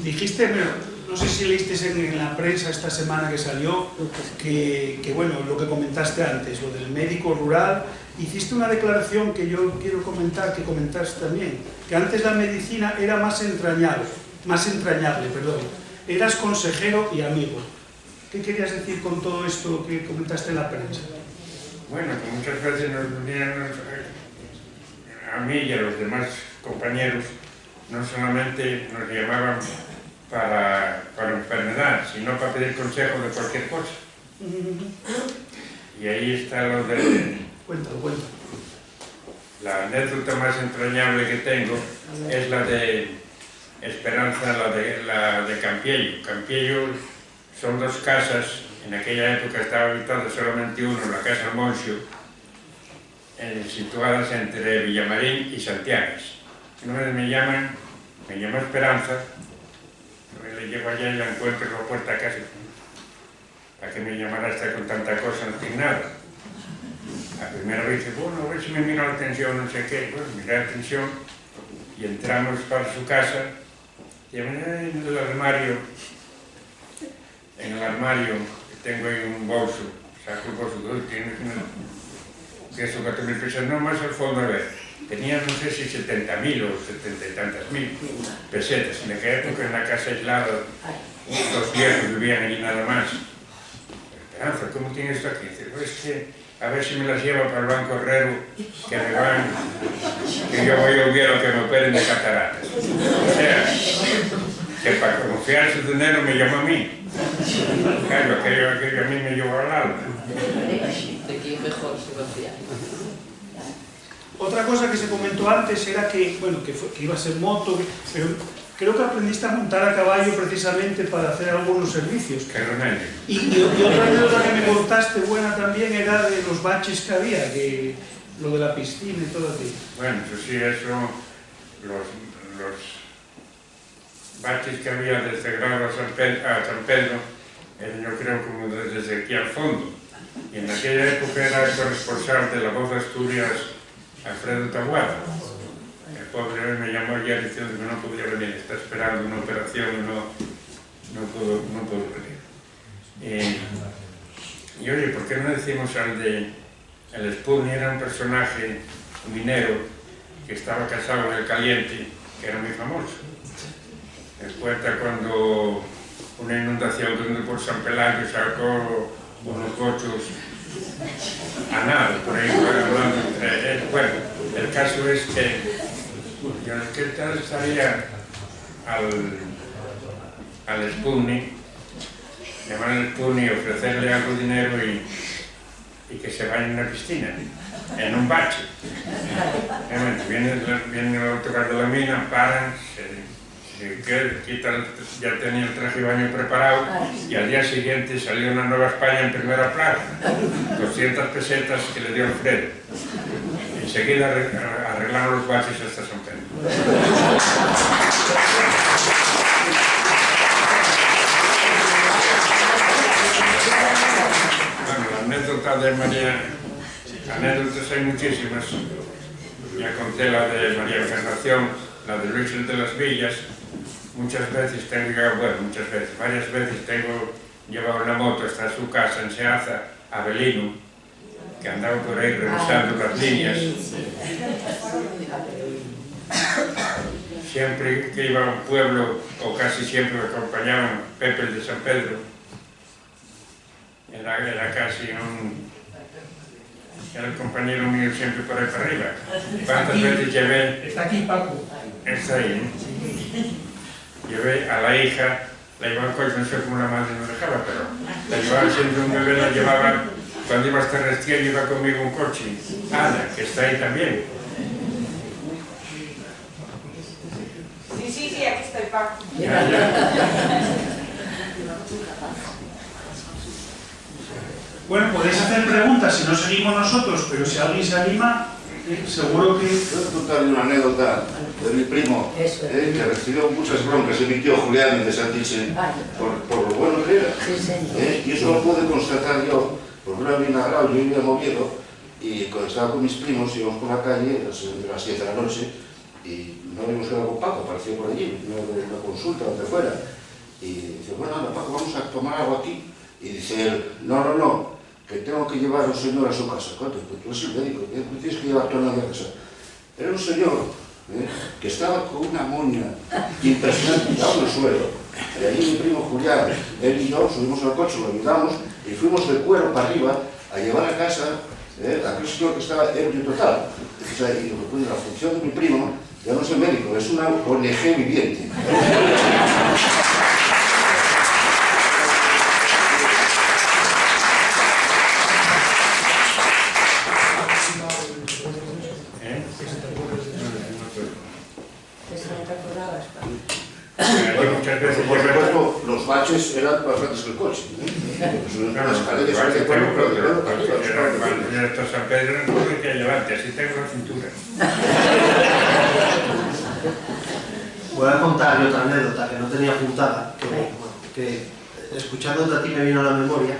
Dijiste, pero no sé si leíste en la prensa esta semana que salió, que bueno, lo que comentaste antes, lo del médico rural, hiciste una declaración que yo quiero comentar, que comentaste también, que antes la medicina era más entrañable, eras consejero y amigo. ¿Qué querías decir con todo esto que comentaste en la prensa? Bueno, que muchas veces nos venían a mí y a los demás compañeros, no solamente nos llamaban para enfermedad, sino para pedir consejo de cualquier cosa. Y ahí está lo de... Cuéntalo. La anécdota más entrañable que tengo es la de Esperanza, la de Campiello. Campiello son dos casas, en aquella época estaba habitada solamente uno, la casa Monxo, situadas entre Villamarín y Santiago. Una vez me llama Esperanza, le llego allá y la encuentro en la puerta a casa. ¿Para qué me llamará esta con tanta cosa sin nada? La primera vez dice, bueno, a ver si me mira la atención, no sé qué. Bueno, miré la atención y entramos para su casa y en el armario que tengo ahí un bolso, saco el bolso, tienes que eso 4.000 pesos, no más al fondo, a ver, tenía no sé si 70.000 o 70 y tantas mil pesetas, en aquella época en la casa aislada, dos viejos vivían allí nada más. Esperanza, ¿cómo tiene esto aquí? Dice, pues que a ver si me las lleva para el Banco Herrero, que yo voy a obviar o que me operen de cataratas. O sea, que para confiarse el dinero me llama a mí. Claro, aquello a mí me lleva al alma. De quién mejor se confía. Otra cosa que se comentó antes era que, bueno, que iba a ser moto, pero creo que aprendiste a montar a caballo precisamente para hacer algunos servicios. Qué remedio. Y otra anécdota que me contaste buena también era de los baches que había, que lo de la piscina y todo aquello. Bueno, eso sí, los baches que había desde Grado a San Pedro, eran, yo creo, como desde aquí al fondo. Y en aquella época era el corresponsal de La Voz de Asturias, Alfredo Taboada. El pobre hoy me llamó ayer diciendo que no podía venir, está esperando una operación y no pudo venir. Y oye, ¿por qué no decimos el Spurni era un personaje minero que estaba casado en el Caliente, que era muy famoso. Me cuenta cuando una inundación por San Pelayo sacó unos cochos a nada, por ahí hablando entre... Bueno, el caso es que yo ¿qué tal estaría al Spurni, llamar al Spurni y ofrecerle algo de dinero y que se vaya en una piscina, en un bache. Viene el autocar de la mina, paran, ya tenía el traje de baño preparado y al día siguiente salió una Nueva España en primera plana, 200 pesetas que le dio Alfredo. Enseguida arreglaron los baches hasta San Pedro. Bueno, la anécdota de María, anécdotas hay muchísimas. Ya conté la de María Encarnación, la de Luis el de las Villas. Muchas veces varias veces tengo llevado la moto hasta su casa en Seaza, Avelino, que andaba por ahí revisando las líneas. Siempre que iba a un pueblo, o casi siempre me acompañaban Pepe el de San Pedro, era casi era el compañero mío siempre por ahí para arriba. ¿Cuántas veces llevé? Está aquí Paco. Está ahí, ¿no? Llevé a la hija, la llevaba al coche, no sé cómo la madre no dejaba, pero la llevaba siempre un bebé, la llevaba, cuando iba hasta Restiel iba conmigo un coche. Ana, que está ahí también. Sí, aquí está el Paco. Bueno, podéis hacer preguntas si no seguimos nosotros, pero si alguien se anima, seguro que... Quiero contar una anécdota de mi primo, que recibió muchas broncas de mi tío Julián de Santiche por lo bueno que era. Y eso lo pude constatar yo, porque una vez en Agrado, yo vivía en Oviedo, y cuando estaba con mis primos íbamos por la calle, entre las 7 de la noche, y no habíamos quedado con Paco, apareció por allí, de una consulta, donde fuera. Y dice, bueno, anda Paco, vamos a tomar algo aquí. Y dice él, no, que tengo que llevar a un señor a su casa. ¿Cuánto? Pues tú eres el médico, me tienes que llevar tú a la casa. Era un señor que estaba con una moña impresionante, tirado en el suelo. Y allí mi primo Julián, él y yo subimos al coche, lo ayudamos y fuimos de cuero para arriba a llevar a casa a aquel señor que estaba ebrio total. O sea, y la función de mi primo ya no es el médico, es una ONG viviente. Muchas veces Por supuesto, los baches eran más grandes que el coche. Las escaleras de cuero, ya está San Pedro, no hay que llevarte, así tengo la cintura. Voy a contar otra anécdota que no tenía apuntada, que escuchándote a ti me vino a la memoria.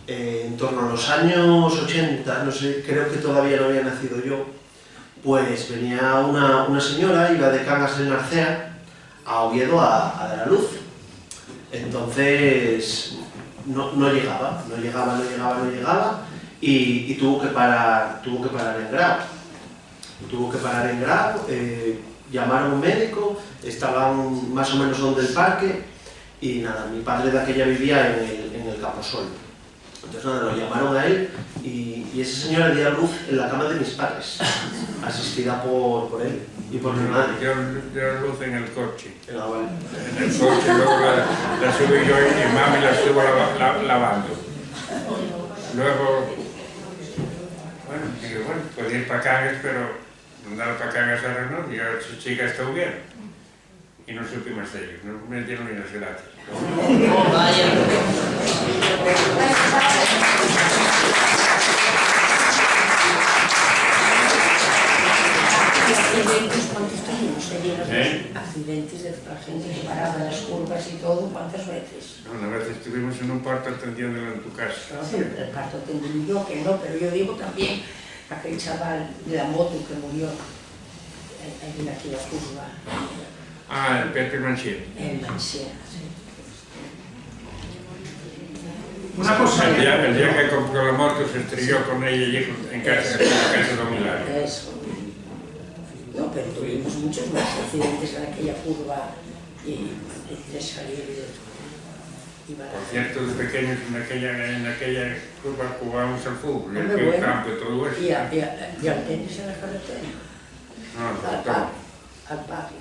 En torno a los años 80, no sé, creo que todavía no había nacido yo, pues venía una señora, iba de Cangas en Narcea a Oviedo a dar a luz. Entonces no llegaba y tuvo que parar en Grau. Llamaron a un médico, estaban más o menos donde el parque y nada, mi padre de aquella vivía en el Camposol. Entonces nada, lo llamaron a él y esa señora dio a luz en la cama de mis padres, asistida por él y por mi madre. Dio a luz en el coche. En la Oval. En el coche, luego la subí yo y mami la estuvo lavando. Luego, bueno, digo, bueno, puede ir para Cangas, pero andar para Cangas ahora no, y a su chica está bien. Y no supe más de ellos, no me dieron ni las gracias. Vaya. Accidentes, ¿cuántos tuvimos allí? ¿Eh? Accidentes de la gente que paraba en las curvas y todo, ¿cuántas veces? No, una vez estuvimos en un parto atendiéndolo en tu casa. Sí, el parto atendí yo, que no, pero yo digo también aquel chaval de la moto que murió en aquella curva. Ah, el Pepe Manchier. En Mansiera, sí. Una cosa El día que compró la moto se estrelló con ella y en casa de Don Hilario. Eso. No, pero tuvimos muchos más accidentes en aquella curva y de salir y Por cierto, de pequeños en aquella curva jugábamos al fútbol, en Hombre, el bueno. campo y todo eso. y al tenis en la carretera, No, al todo. parque.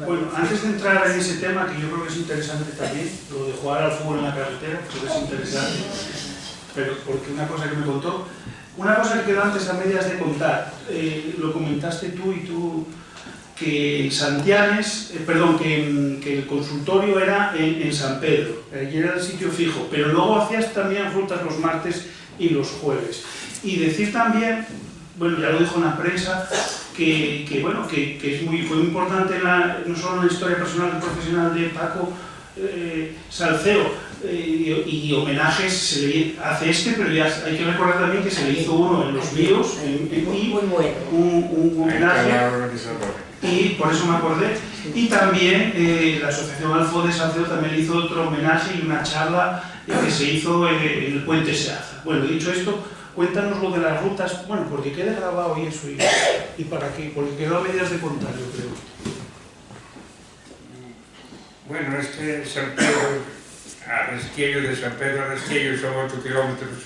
Bueno, antes de entrar en ese tema, que yo creo que es interesante también, lo de jugar al fútbol en la carretera, creo que es interesante, pero porque una cosa que me contó, una cosa que quedó antes a medias de contar, lo comentaste tú, que Santianes, que el consultorio era en San Pedro, allí era el sitio fijo, pero luego hacías también frutas los martes y los jueves. Y decir también, bueno, ya lo dijo en la prensa, que fue muy importante no solo en la historia personal y profesional de Paco Salceo, y homenajes se le hace pero ya hay que recordar también que se le hizo uno en Los Víos, Muy bueno. un homenaje, y por eso me acordé. Y también la Asociación Alfo de Salceo también le hizo otro homenaje y una charla que se hizo en el Puente Seaza. Bueno, dicho esto, cuéntanos lo de las rutas, bueno, porque quede grabado y eso, y para qué, porque quedó a medias de contar, yo creo. Bueno, es que San Pedro a Restiello, de San Pedro a Restiello son 8 kilómetros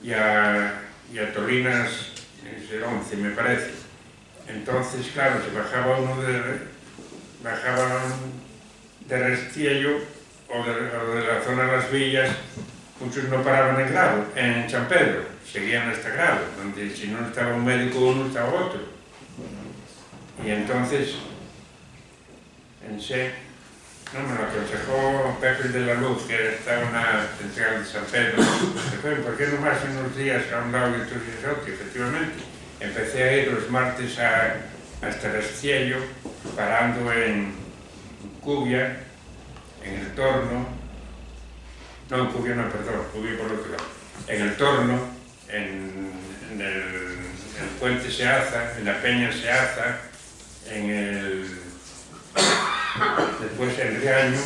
y a Tolinas es el 11, me parece. Entonces, claro, se bajaba uno de Restiello o de la zona de las villas, muchos no paraban en Grado, en San Pedro, seguían hasta Grado, donde si no estaba un médico uno estaba otro. Y entonces pensé, no, me lo aconsejó Pepe de la Luz, que estaba en la central de San Pedro. ¿Por qué no más unos días a un lado y otros días a otro? Efectivamente, empecé a ir los martes hasta Restiello, parando en Cubia, en el Torno, no, en Cubia no, perdón, Cubia por otro lado, en el Torno, en el Puente Seaza, en la Peña Seaza, después en Riaño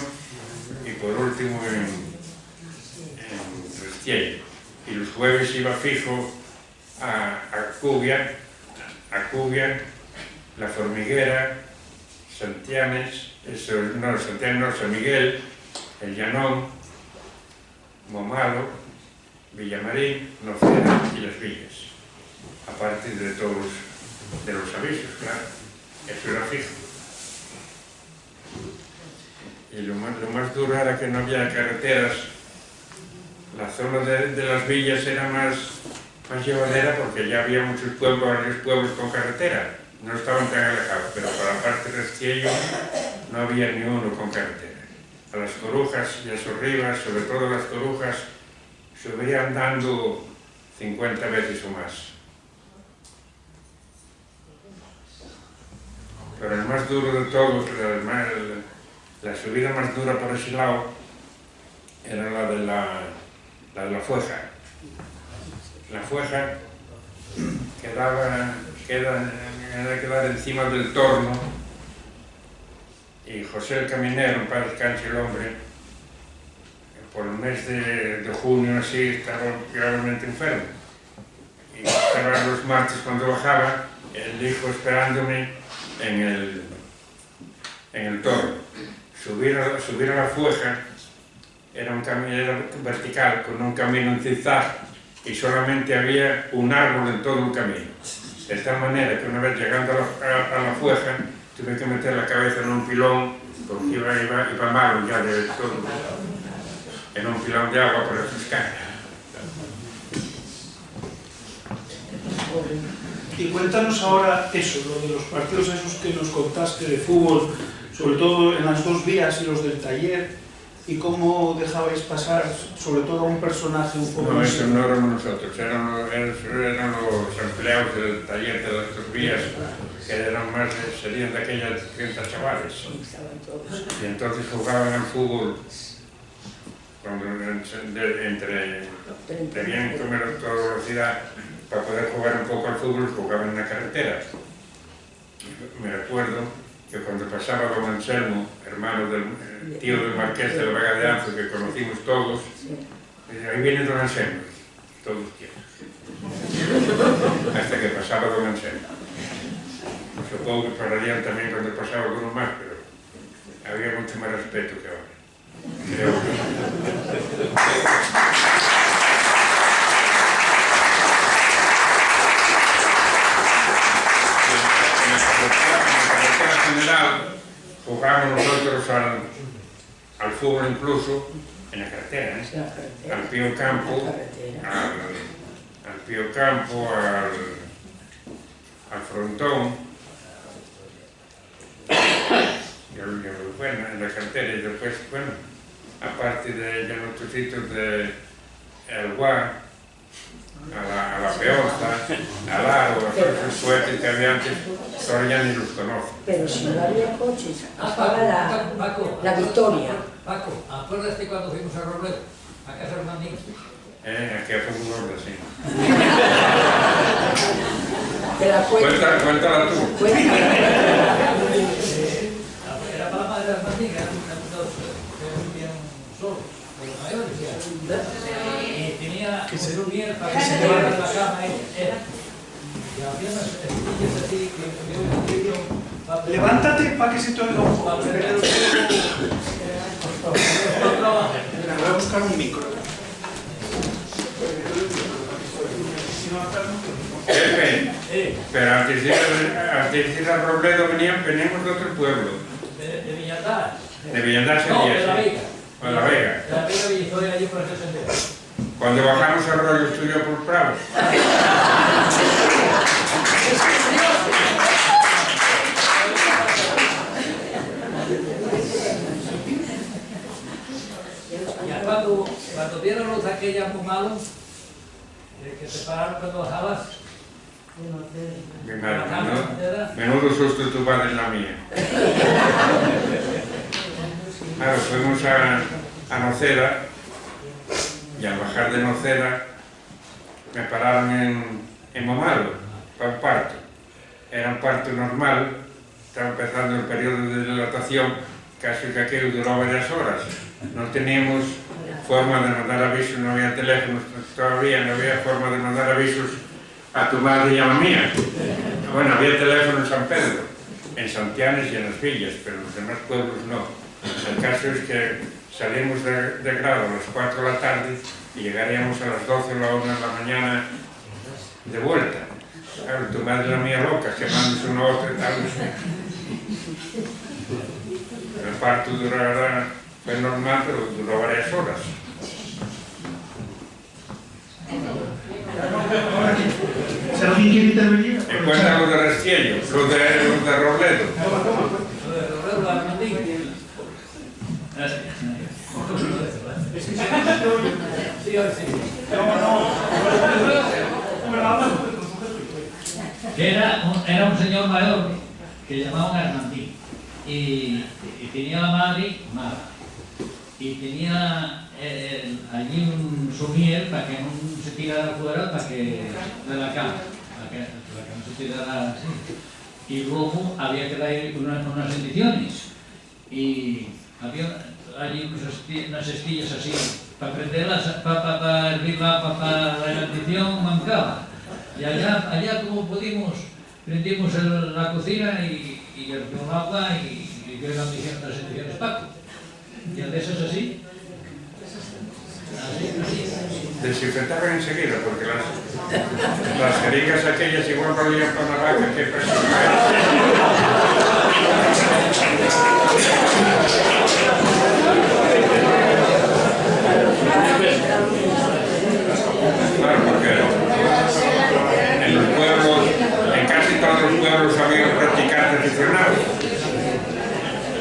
y por último en Restiello. Y los jueves iba fijo a Cubia, La Formiguera, Santianes, San Miguel, El Llanón, Momalo, Villamarín, Nocera y Las Villas. Aparte de todos de los avisos, claro. Eso era fijo. Y lo más duro era que no había carreteras. La zona de las villas era más llevadera porque ya había varios pueblos con carretera. No estaban tan alejados, pero para la parte de Restiello no había ni uno con carretera. A las Corujas y a Sorribas, sobre todo las Corujas, subían dando 50 veces o más. Pero el más duro de todos, la subida más dura por ese lado, era la de la Fueja. La Fueja era quedar encima del Torno, y José el Caminero, en paz descanse el hombre, por el mes de junio así estaba gravemente enfermo. Y estaba los martes cuando bajaba, el hijo esperándome en el Torno. Subir a la Fueja era un camino vertical con un camino en zigzag y solamente había un árbol en todo el camino. De tal manera que una vez llegando a la fueja, tuve que meter la cabeza en un pilón, porque iba malo ya de todo, en un pilón de agua para refrescar. Y cuéntanos ahora eso, lo de los partidos esos que nos contaste de fútbol, sobre todo en las dos vías y los del taller, y cómo dejabais pasar, sobre todo a un personaje un poco... No, eso no éramos nosotros, eran los empleados del taller de las dos vías, que eran más, serían de aquellas 30 chavales. Y entonces jugaban al fútbol, cuando debían comer a toda velocidad, para poder jugar un poco al fútbol, jugaban en la carretera. Me recuerdo que cuando pasaba don Anselmo, hermano del tío del Marqués de la Vega de Anzo, que conocimos todos, ahí viene don Anselmo, todos quietos. Hasta que pasaba don Anselmo. Supongo que pararían también cuando pasaba alguno más, pero había mucho más respeto que ahora. Creo que... general, jugamos nosotros al fútbol incluso en la carretera, al Pío Campo, al Frontón, bueno, en la carretera, y después, bueno, aparte de ya en otros sitios de El Guá, a la Peonza, al Aro, a todos esos suetes que había antes, ahora ya ni los conozco. Pero si no había coches, estaba la Victoria. Paco, acuérdate cuando fuimos a Robledo, a casa Hermandín. Aquí fue un gordo, sí. Te la Cuéntala tú. Era para la madre de Hermandín, eran dos que vivían solos, los mayores ya. Y tenía un lumier para que se llevara la cama ella. Y había unas estillas así que un poquito... Levántate para que se te oiga un poco. Voy a buscar un micro. Pero antes de ir a Robledo veníamos de otro pueblo. De Villandar. De Villandar sería, no, de La Vega. O de La Vega. De La Vega y estoy allí por ese sendero. Cuando bajamos al rollo estudio por Prado. Ya cuando vieron los aquellas muy malos, que se pararon cuando bajabas, Mi madre, menudo susto tu padre en la mía. Claro, fuimos a Noceda y al bajar de Noceda me pararon en Momalo para un parto. Era un parto normal, estaba empezando el periodo de dilatación, casi que aquello duró varias horas. No teníamos forma de mandar avisos, no había teléfonos todavía, no había forma de mandar avisos a tu madre y a la mía. Bueno, había teléfono en San Pedro, en Santianes y en las villas, pero en los demás pueblos no. El caso es que salimos de Grado a las 4 de la tarde y llegaríamos a las 12 o la 1 de la mañana de vuelta. Claro, tu madre y la mía loca, quemándose uno a otro y tal. El parto fue normal, pero duró varias horas. Si alguien quiere intervenir... En cuenta los de Restiello, los de Robledo. lo de Robledo, la Hermandín. Sí, ahora sí. Era un señor mayor que llamaban Hermandín y tenía la madre mala y tenía allí un somier para que no se tirara fuera de la cama, para que no se tirara así. Y luego había que dar unas ediciones y había allí unas estillas así para prenderlas, para hervir la edición mancaba. Y allá como pudimos, prendimos la cocina y el agua y yo iban diciendo las ediciones Paco. Y a veces así. desinfectaban enseguida, porque las jeringas aquellas igual valían para una vaca que para claro, porque en los pueblos, en casi todos los pueblos había un practicante aficionado.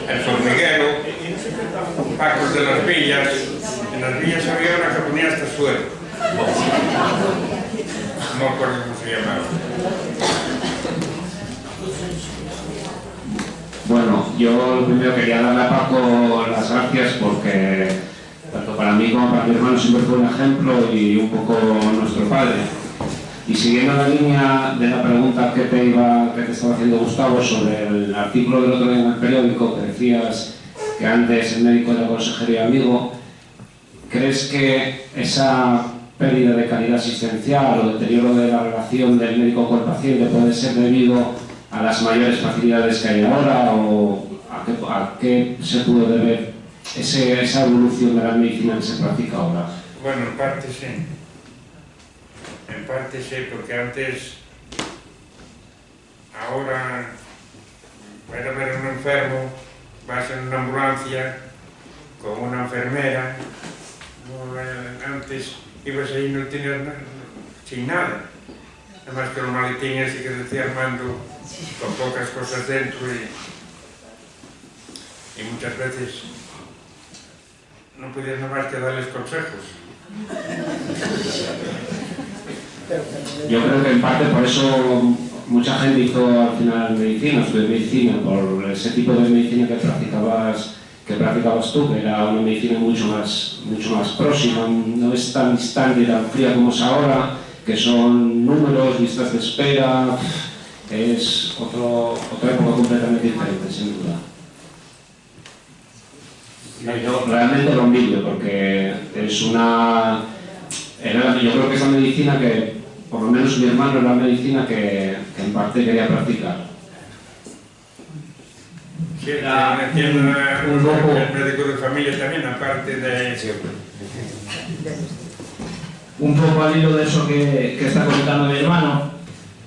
El formiguero, Pacos de las Villas. En las villas había una que ponía hasta suelo. No me acuerdo cómo se llamaba. Bueno, yo lo primero quería darle a Paco las gracias porque tanto para mí como para mi hermano siempre fue un ejemplo y un poco nuestro padre. Y siguiendo la línea de la pregunta que te estaba haciendo Gustavo sobre el artículo del otro día en el periódico, que decías que antes el médico era consejero y amigo, ¿crees que esa pérdida de calidad asistencial o deterioro de la relación del médico con el paciente puede ser debido a las mayores facilidades que hay ahora o a qué se pudo deber esa evolución de la medicina que se practica ahora? Bueno, en parte sí. En parte sí, porque antes, ahora, para ver a un enfermo, vas en una ambulancia con una enfermera. Antes ibas ahí y no tenías nada, sin nada. Nada más que los maletines que decía Armando, con pocas cosas dentro y muchas veces no podías nada más que darles consejos. Yo creo que en parte por eso mucha gente hizo al final medicina, estudió medicina, por ese tipo de medicina que practicabas tú, que era una medicina mucho más próxima, no es tan distante y tan fría como es ahora, que son números, listas de espera, es otra época completamente diferente, sin duda. Yo realmente lo envidio porque es yo creo que es la medicina que, por lo menos mi hermano, es la medicina que en parte quería practicar. Sí, tiene un médico de familia también, aparte de... Un poco al hilo de eso que está comentando mi hermano,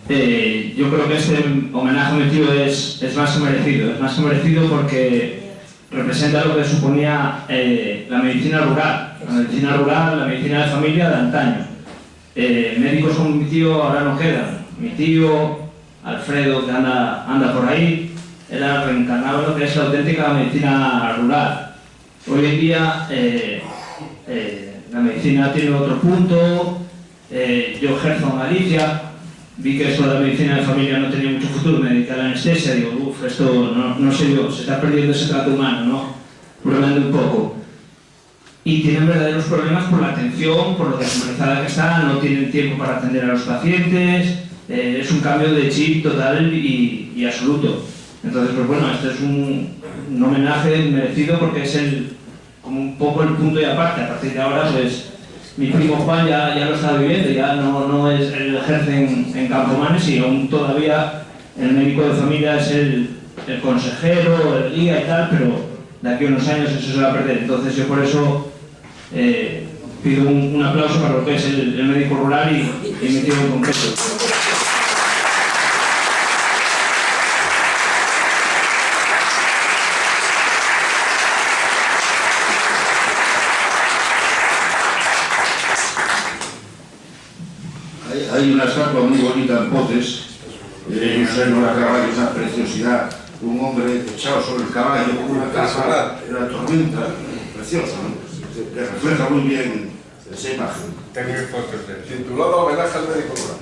yo creo que este homenaje a mi tío es más que merecido. Es más que merecido porque representa lo que suponía la medicina rural. La medicina de familia de antaño. Médicos como mi tío ahora no quedan. Mi tío, Alfredo, que anda por ahí, era reencarnado en lo que es la auténtica medicina rural. Hoy en día la medicina tiene otro punto. Yo ejerzo en Galicia, vi que esto de la medicina de familia no tenía mucho futuro, me dediqué a la anestesia, digo, esto no sé yo, se está perdiendo ese trato humano, ¿no? Probando un poco. Y tienen verdaderos problemas por la atención, por lo deshumanizada que está, no tienen tiempo para atender a los pacientes, es un cambio de chip total y absoluto. Entonces, pues bueno, este es un homenaje merecido porque es como un poco el punto y aparte. A partir de ahora, pues mi primo Juan ya lo está viviendo, ya no es el ejerce en Campomanes y aún todavía el médico de familia es el consejero, el guía y tal, pero de aquí a unos años eso se va a perder. Entonces yo por eso pido un aplauso para lo que es el médico rural y mi tío en concreto. Hay una estatua muy bonita en Potes, un seno de caballo, una preciosidad, un hombre echado sobre el caballo con una capa de la tormenta, preciosa, ¿no? Que refleja muy bien esa imagen. Tengo fotos de eso. Titulado Homenaje al médico rural.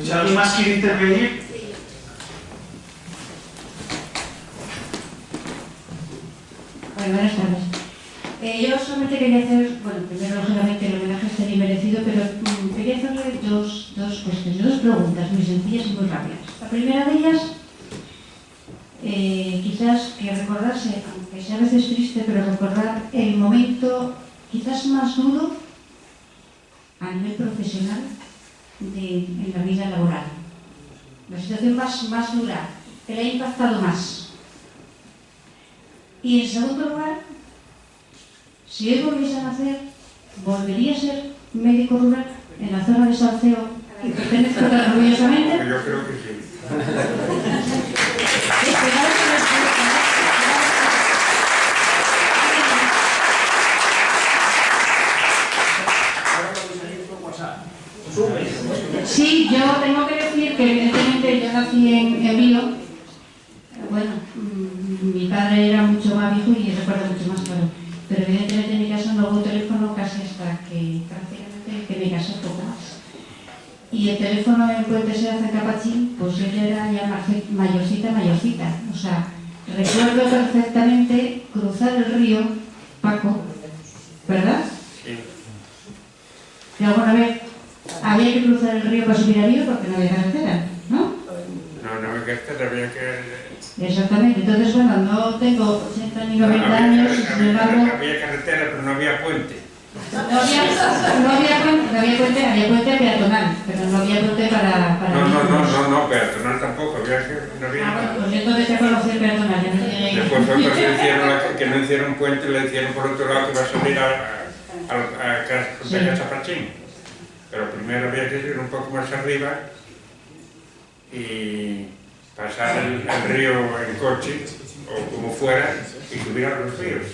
Si alguien más quiere intervenir. Buenas tardes. Yo solamente quería hacer, bueno, primero lógicamente el homenaje estaría merecido, pero quería hacerle dos cuestiones, dos preguntas muy sencillas y muy rápidas. La primera de ellas, quizás que recordarse, aunque sea a veces triste, pero recordar el momento quizás más duro a nivel profesional en la vida laboral. La situación más dura, que le ha impactado más. Y en segundo lugar, si hoy volviese a nacer, volvería a ser médico rural en la zona de Salceo, que pertenezco tan orgullosamente. Yo creo que sí. Sí, yo tengo que decir que evidentemente yo nací en Río. Bueno, mi padre era mucho más viejo y recuerdo mucho más claro. Pero evidentemente en mi casa no hubo teléfono casi hasta que prácticamente que me casé poco más. Y el teléfono en Puente Seraz en Capachín, pues yo ya era ya mayorcita. O sea, recuerdo perfectamente cruzar el río, Paco, ¿verdad? Sí. Y alguna vez había que cruzar el río para subir al río porque no había carretera, ¿no? No había carretera, había que... Exactamente, entonces bueno, no tengo 80 ni 90 años, sin embargo... Había carretera, pero no había puente. No había puente peatonal, pero no había puente para... No, peatonal tampoco, no había nada. Pues entonces ya conocí el peatonal, ya no llegué. Después otros que no hicieron puente, le hicieron por otro lado que va a salir a Casa Chapachín. Pero primero había que ir un poco más arriba y pasar el río en coche o como fuera y subir a los ríos.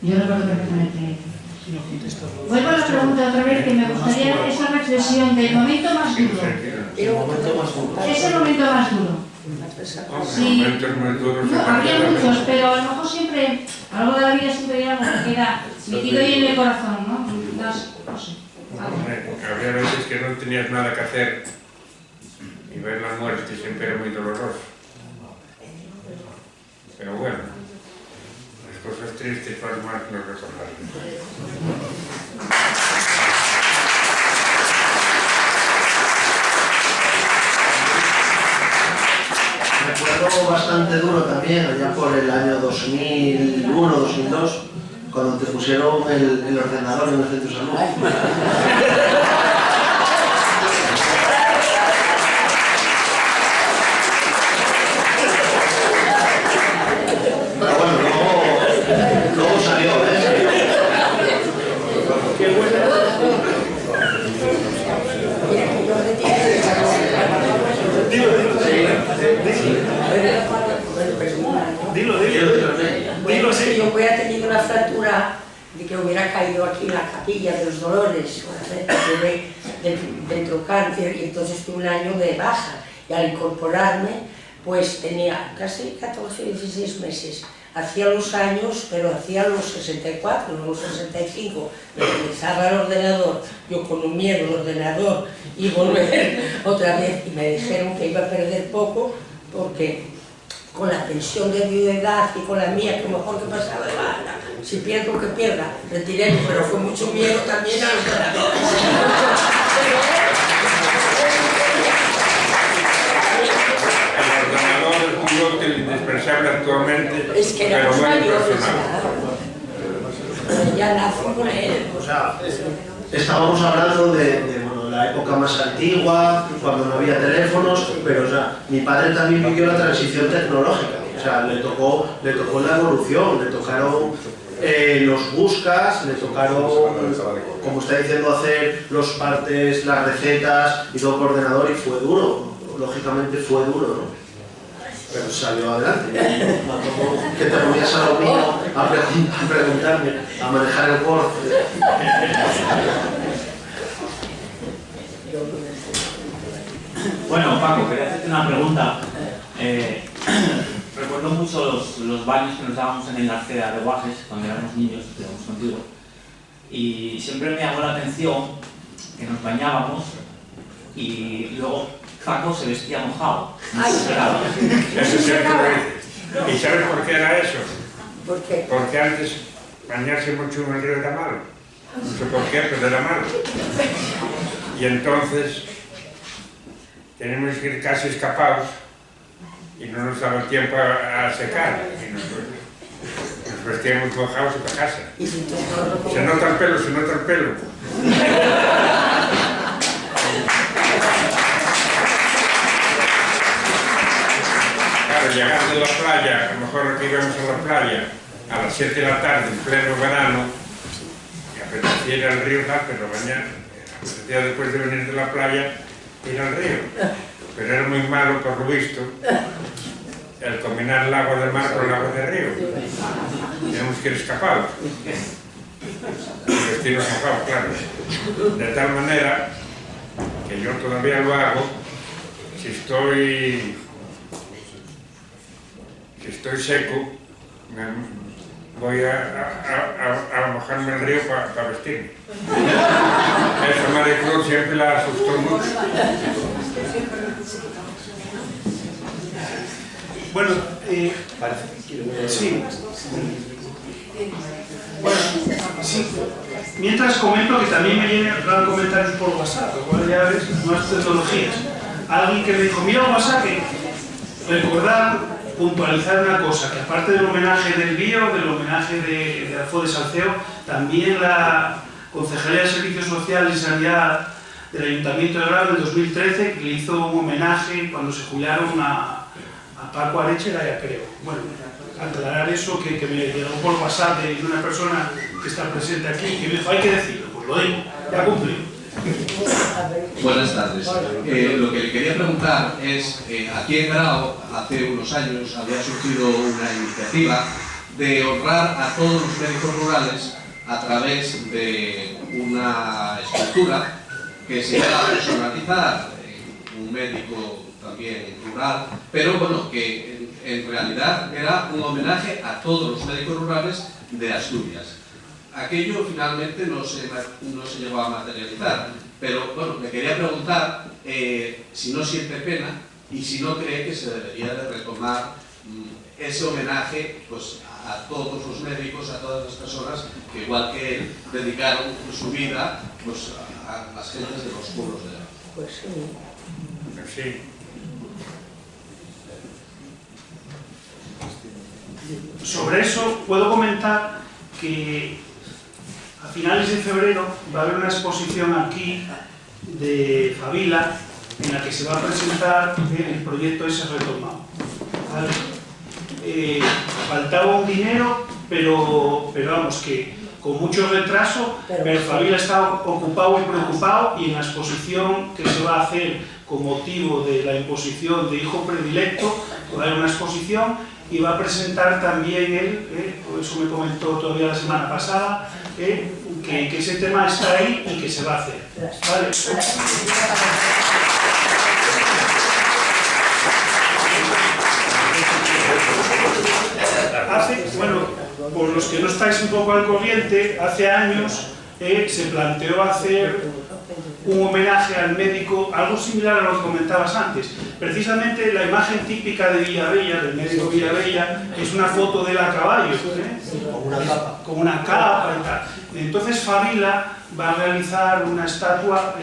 Yo recuerdo perfectamente. Vuelvo a la pregunta otra vez, que me gustaría esa reflexión del momento más duro. Es el momento más duro. Sí. Momentos muy duros. No, habría muchos, pero a lo mejor siempre, a lo largo de la vida siempre hay algo que queda metido ahí en el corazón, ¿no? No sé. Había veces que no tenías nada que hacer y ver la muerte siempre era muy doloroso. Pero bueno, las cosas tristes para más no recordarlas. Recuerdo bastante duro también, allá por el año 2001-2002, cuando te pusieron el ordenador en el centro de salud. Pero bueno, luego salió, Bueno, sí, yo hubiera tenido una fractura de que hubiera caído aquí en la capilla de los Dolores, dentro cáncer, y entonces tuve un año de baja. Y al incorporarme, pues tenía casi 14 o 16 meses. Hacía los años, pero hacía los 64, no los 65. Me utilizaba el ordenador, yo con un miedo al ordenador y volver otra vez. Y me dijeron que iba a perder poco porque con la pensión de viudedad y con la mía, que mejor que pasaba de banda, si pierdo que pierda, retiré, pero fue mucho miedo también al ordenador. El ordenador es muy útil, indispensable actualmente, es que pero muy mayores, impersonal. Ya nací con él. O sea, estábamos hablando de la época más antigua, cuando no había teléfonos, pero o sea, mi padre también vivió la transición tecnológica, o sea, le tocó la evolución, le tocaron los buscas, le tocaron, como está diciendo, hacer los partes, las recetas y todo por ordenador, y fue duro, lógicamente fue duro, ¿no? Pero salió adelante. Que te ponías a lo mío a preguntarme, a manejar el Word. Bueno, Paco, quería hacerte una pregunta. Recuerdo mucho los baños que nos dábamos en el Arcea de Guajes cuando éramos niños, íbamos contigo, y siempre me llamó la atención que nos bañábamos y luego Paco se vestía mojado. Eso siempre lo dices. ¿Y sabes por qué era eso? ¿Por qué? Porque antes bañarse mucho en el río era malo. No sé por qué, pero era malo. Y entonces tenemos que ir casi escapados y no nos daba tiempo a secar. Y nos vestíamos mojados y para casa. Se nota el pelo, se nota el pelo. Claro, llegando de la playa, a lo mejor aquí íbamos a la playa, a las 7 de la tarde, en pleno verano, y apetecía ir al río, pero bañar, apetecía después de venir de la playa, ir al río. Pero era muy malo, por lo visto, el combinar el agua del mar con el agua del río. Tenemos que ir escapados. El destino escapado, claro. De tal manera que yo todavía lo hago. Si estoy seco, voy a mojarme el río para vestirme. Eso María Cruz siempre la asustó mucho. Bueno, sí. Bueno, sí. Mientras comento que también me llegan comentarios por WhatsApp, igual ya ves, nuevas tecnologías. Alguien que me dijo, mira WhatsApp, que recordar, puntualizar una cosa, que aparte del homenaje del BIO, del homenaje de Alfo de Salceo, también la Concejalía de Servicios Sociales y Sanidad del Ayuntamiento de Grau en 2013 le hizo un homenaje cuando se jubilaron a Paco Arechera, ya creo. Bueno, aclarar eso que me llegó por WhatsApp de una persona que está presente aquí y que me dijo, hay que decirlo, pues lo digo, ya cumplí. Buenas tardes. Lo que le quería preguntar es, aquí en Grau, hace unos años, había surgido una iniciativa de honrar a todos los médicos rurales a través de una escultura que se iba a personalizar, un médico también rural, pero bueno, que en realidad era un homenaje a todos los médicos rurales de Asturias. Aquello finalmente no se llegó a materializar, pero bueno, me quería preguntar si no siente pena y si no cree que se debería de retomar ese homenaje pues, a todos los médicos, a todas las personas que igual que él dedicaron su vida pues, a las gentes de los pueblos de Grau. Pues sí. Sí. Sobre eso puedo comentar que a finales de febrero va a haber una exposición aquí de Favila en la que se va a presentar el proyecto ese retomado. ¿Vale? Faltaba un dinero, pero vamos, que con mucho retraso, pero Favila está ocupado y preocupado, y en la exposición que se va a hacer con motivo de la imposición de hijo predilecto, va a haber una exposición y va a presentar también él, eso me comentó todavía la semana pasada, que ese tema está ahí y que se va a hacer. ¿Vale? Bueno, por los que no estáis un poco al corriente, hace años se planteó hacer un homenaje al médico, algo similar a lo que comentabas antes. Precisamente la imagen típica de Villavella, del médico Villavella, es una foto de él a caballo, con una capa y tal. Entonces Favila va a realizar una estatua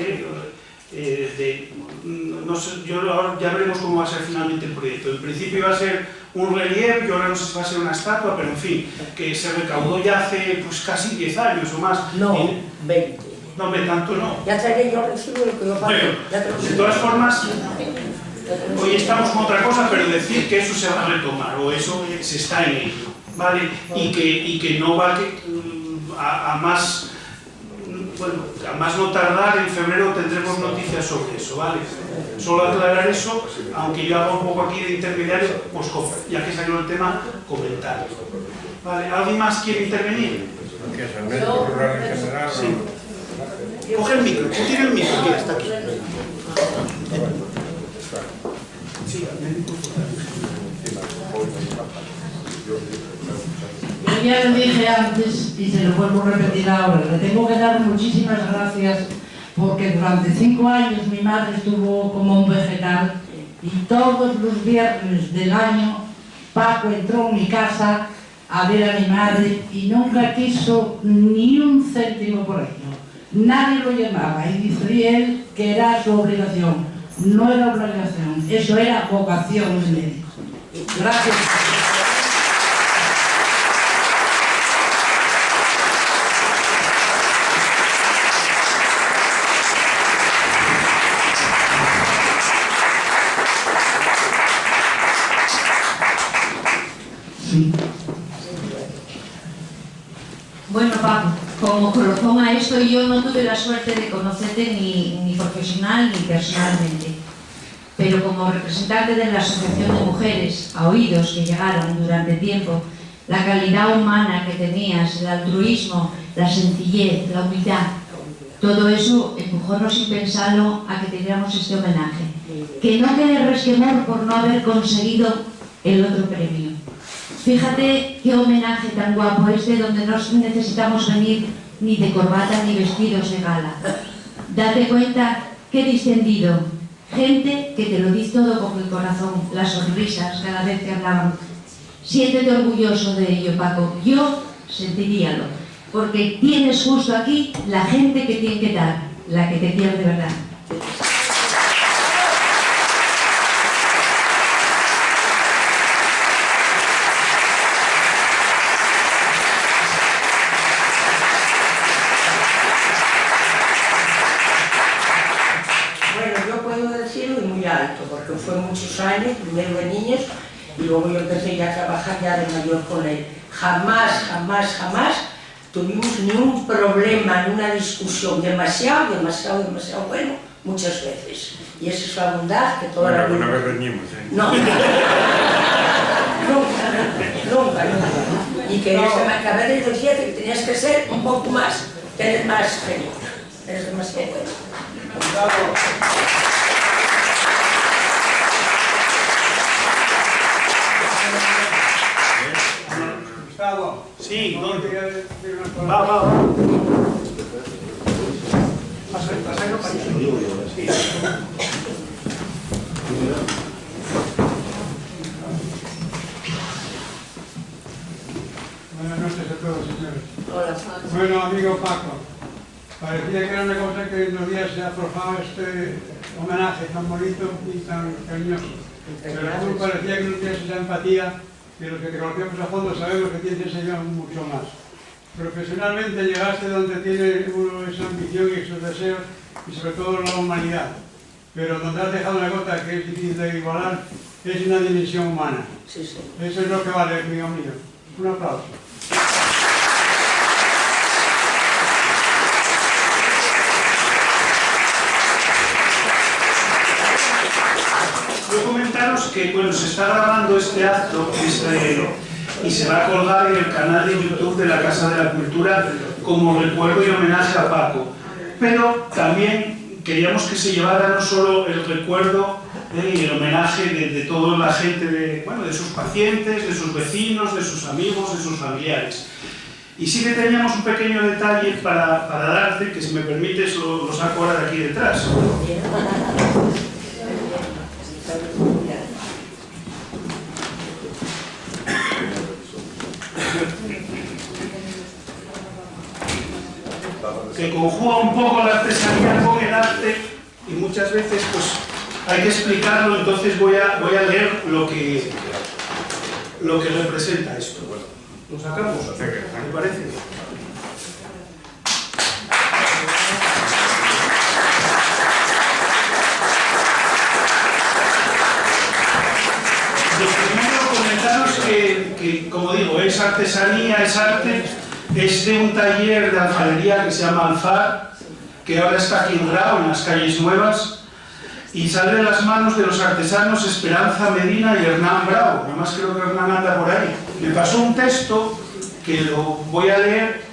no sé, ahora ya veremos cómo va a ser finalmente el proyecto. En principio va a ser un relieve, yo ahora no sé si va a ser una estatua, pero en fin, que se recaudó ya hace pues casi 10 años o más. No, 20. No, tanto no. Ya traeré yo el recibo de lo que yo pago. De todas formas, hoy estamos con otra cosa, pero decir que eso se va a retomar, o eso se está en ello, ¿vale? Y que no va a más... Bueno, a más no tardar, en febrero tendremos noticias sobre eso, ¿vale? Solo aclarar eso, aunque yo hago un poco aquí de intermediario, pues ya que salió el tema, comentar. ¿Vale? ¿Alguien más quiere intervenir? ¿Qué es el médico rural en general? Sí. Coge el micro, tiene el micro, que está aquí. Sí, al médico Yo ya lo dije antes y se lo vuelvo a repetir ahora. Le tengo que dar muchísimas gracias porque durante 5 años mi madre estuvo como un vegetal y todos los viernes del año Paco entró en mi casa a ver a mi madre y nunca quiso ni un céntimo por ello. Nadie lo llamaba y dice él que era su obligación. No era obligación, eso era vocación de médico. Gracias. Paco, como colofón a esto, yo no tuve la suerte de conocerte ni profesional ni personalmente, pero como representante de la Asociación de Mujeres a Oídos que llegaron durante tiempo, la calidad humana que tenías, el altruismo, la sencillez, la humildad, todo eso empujó sin pensarlo a que te diéramos este homenaje. Que no quede resquemor por no haber conseguido el otro premio. Fíjate qué homenaje tan guapo este, donde no necesitamos venir ni de corbata ni vestidos de gala. Date cuenta qué distendido. Gente que te lo dice todo con el corazón, las sonrisas cada vez que hablaban. Siéntete orgulloso de ello, Paco. Yo sentiríalo, porque tienes justo aquí la gente que tiene que dar, la que te quiere de verdad. Bueno, yo puedo decirlo y muy alto, porque fue muchos años, primero de niños, y luego yo empecé ya a trabajar ya de mayor con él. Jamás tuvimos ni un problema, ni una discusión, demasiado bueno, muchas veces. Y esa es la bondad que toda la vida... Una vez reñimos, ¿eh? No, nunca. Y que a veces decía que tenías que ser un poco más, tener más genio. Eres demasiado bueno. Gustavo. Sí, ¿dónde? Va. Pasarlo para allá. Sí. Buenas noches a todos, señores. Hola. Bueno, amigo Paco, parecía que era una cosa que nos hubiese aflojado este homenaje tan bonito y tan cariñoso. Pero tú parecía que no tienes esa empatía, que los que te conocemos a fondo sabemos que tienes ella mucho más. Profesionalmente llegaste donde tiene uno esa ambición y esos deseos y sobre todo la humanidad. Pero donde has dejado una gota que es difícil de igualar es una dimensión humana. Sí, sí. Eso es lo que vale, amigo mío. Un aplauso. Quiero comentaros que bueno, se está grabando este acto y se va a colgar en el canal de YouTube de la Casa de la Cultura como recuerdo y homenaje a Paco. Pero también queríamos que se llevara no solo el recuerdo y el homenaje de toda la gente, de sus pacientes, de sus vecinos, de sus amigos, de sus familiares. Y sí que teníamos un pequeño detalle para darte, que si me permites lo saco ahora de aquí detrás. Que conjuga un poco la artesanía con el arte y muchas veces pues hay que explicarlo, entonces voy a leer lo que representa esto. ¿Lo sacamos? ¿Me parece? Lo primero, comentaros que, como digo, es artesanía, es arte. Es de un taller de alfarería que se llama Alfar, que ahora está aquí en Grau, en las calles nuevas, y sale de las manos de los artesanos Esperanza Medina y Hernán Bravo. Además creo que Hernán anda por ahí. Me pasó un texto que lo voy a leer,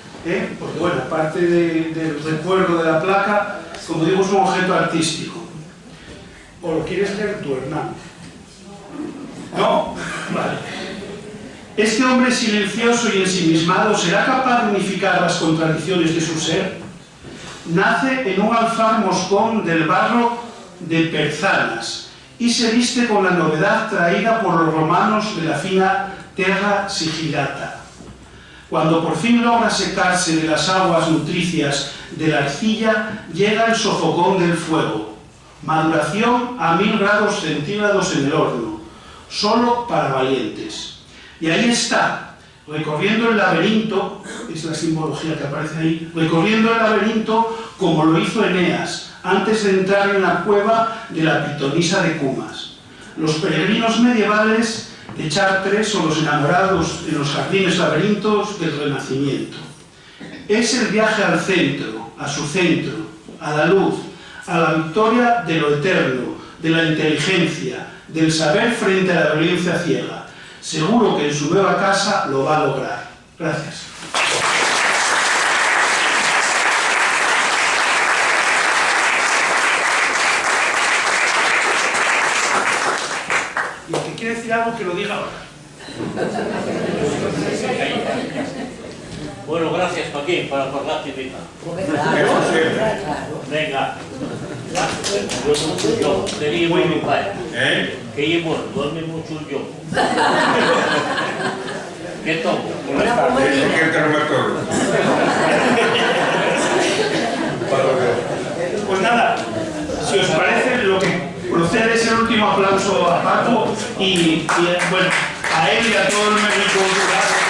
porque bueno, aparte del recuerdo de la placa, como digo, es un objeto artístico. ¿O lo quieres leer tú, Hernán? ¿No? Vale. Este hombre silencioso y ensimismado será capaz de unificar las contradicciones de su ser. Nace en un alfar moscón del barro de Perzanas y se viste con la novedad traída por los romanos de la fina terra sigillata. Cuando por fin logra secarse de las aguas nutricias de la arcilla, llega el sofocón del fuego. Maduración a 1000 grados centígrados en el horno, solo para valientes. Y ahí está, recorriendo el laberinto, es la simbología que aparece ahí, recorriendo el laberinto como lo hizo Eneas, antes de entrar en la cueva de la pitonisa de Cumas. Los peregrinos medievales de Chartres son los enamorados en los jardines laberintos del Renacimiento. es el viaje al centro, a su centro, a la luz, a la victoria de lo eterno, de la inteligencia, del saber frente a la violencia ciega. Seguro que en su nueva casa lo va a lograr. Gracias. Y el que quiere decir algo, que lo diga ahora. Bueno, gracias, Paquín, por acordarte de mí. Venga. Yo mucho yo, tenía muy mi padre. Que llevo, duerme mucho yo. ¿Qué tomo? Pues nada, si os parece, lo que procede es el último aplauso a Paco y bueno, a él y a todo el medio cultural.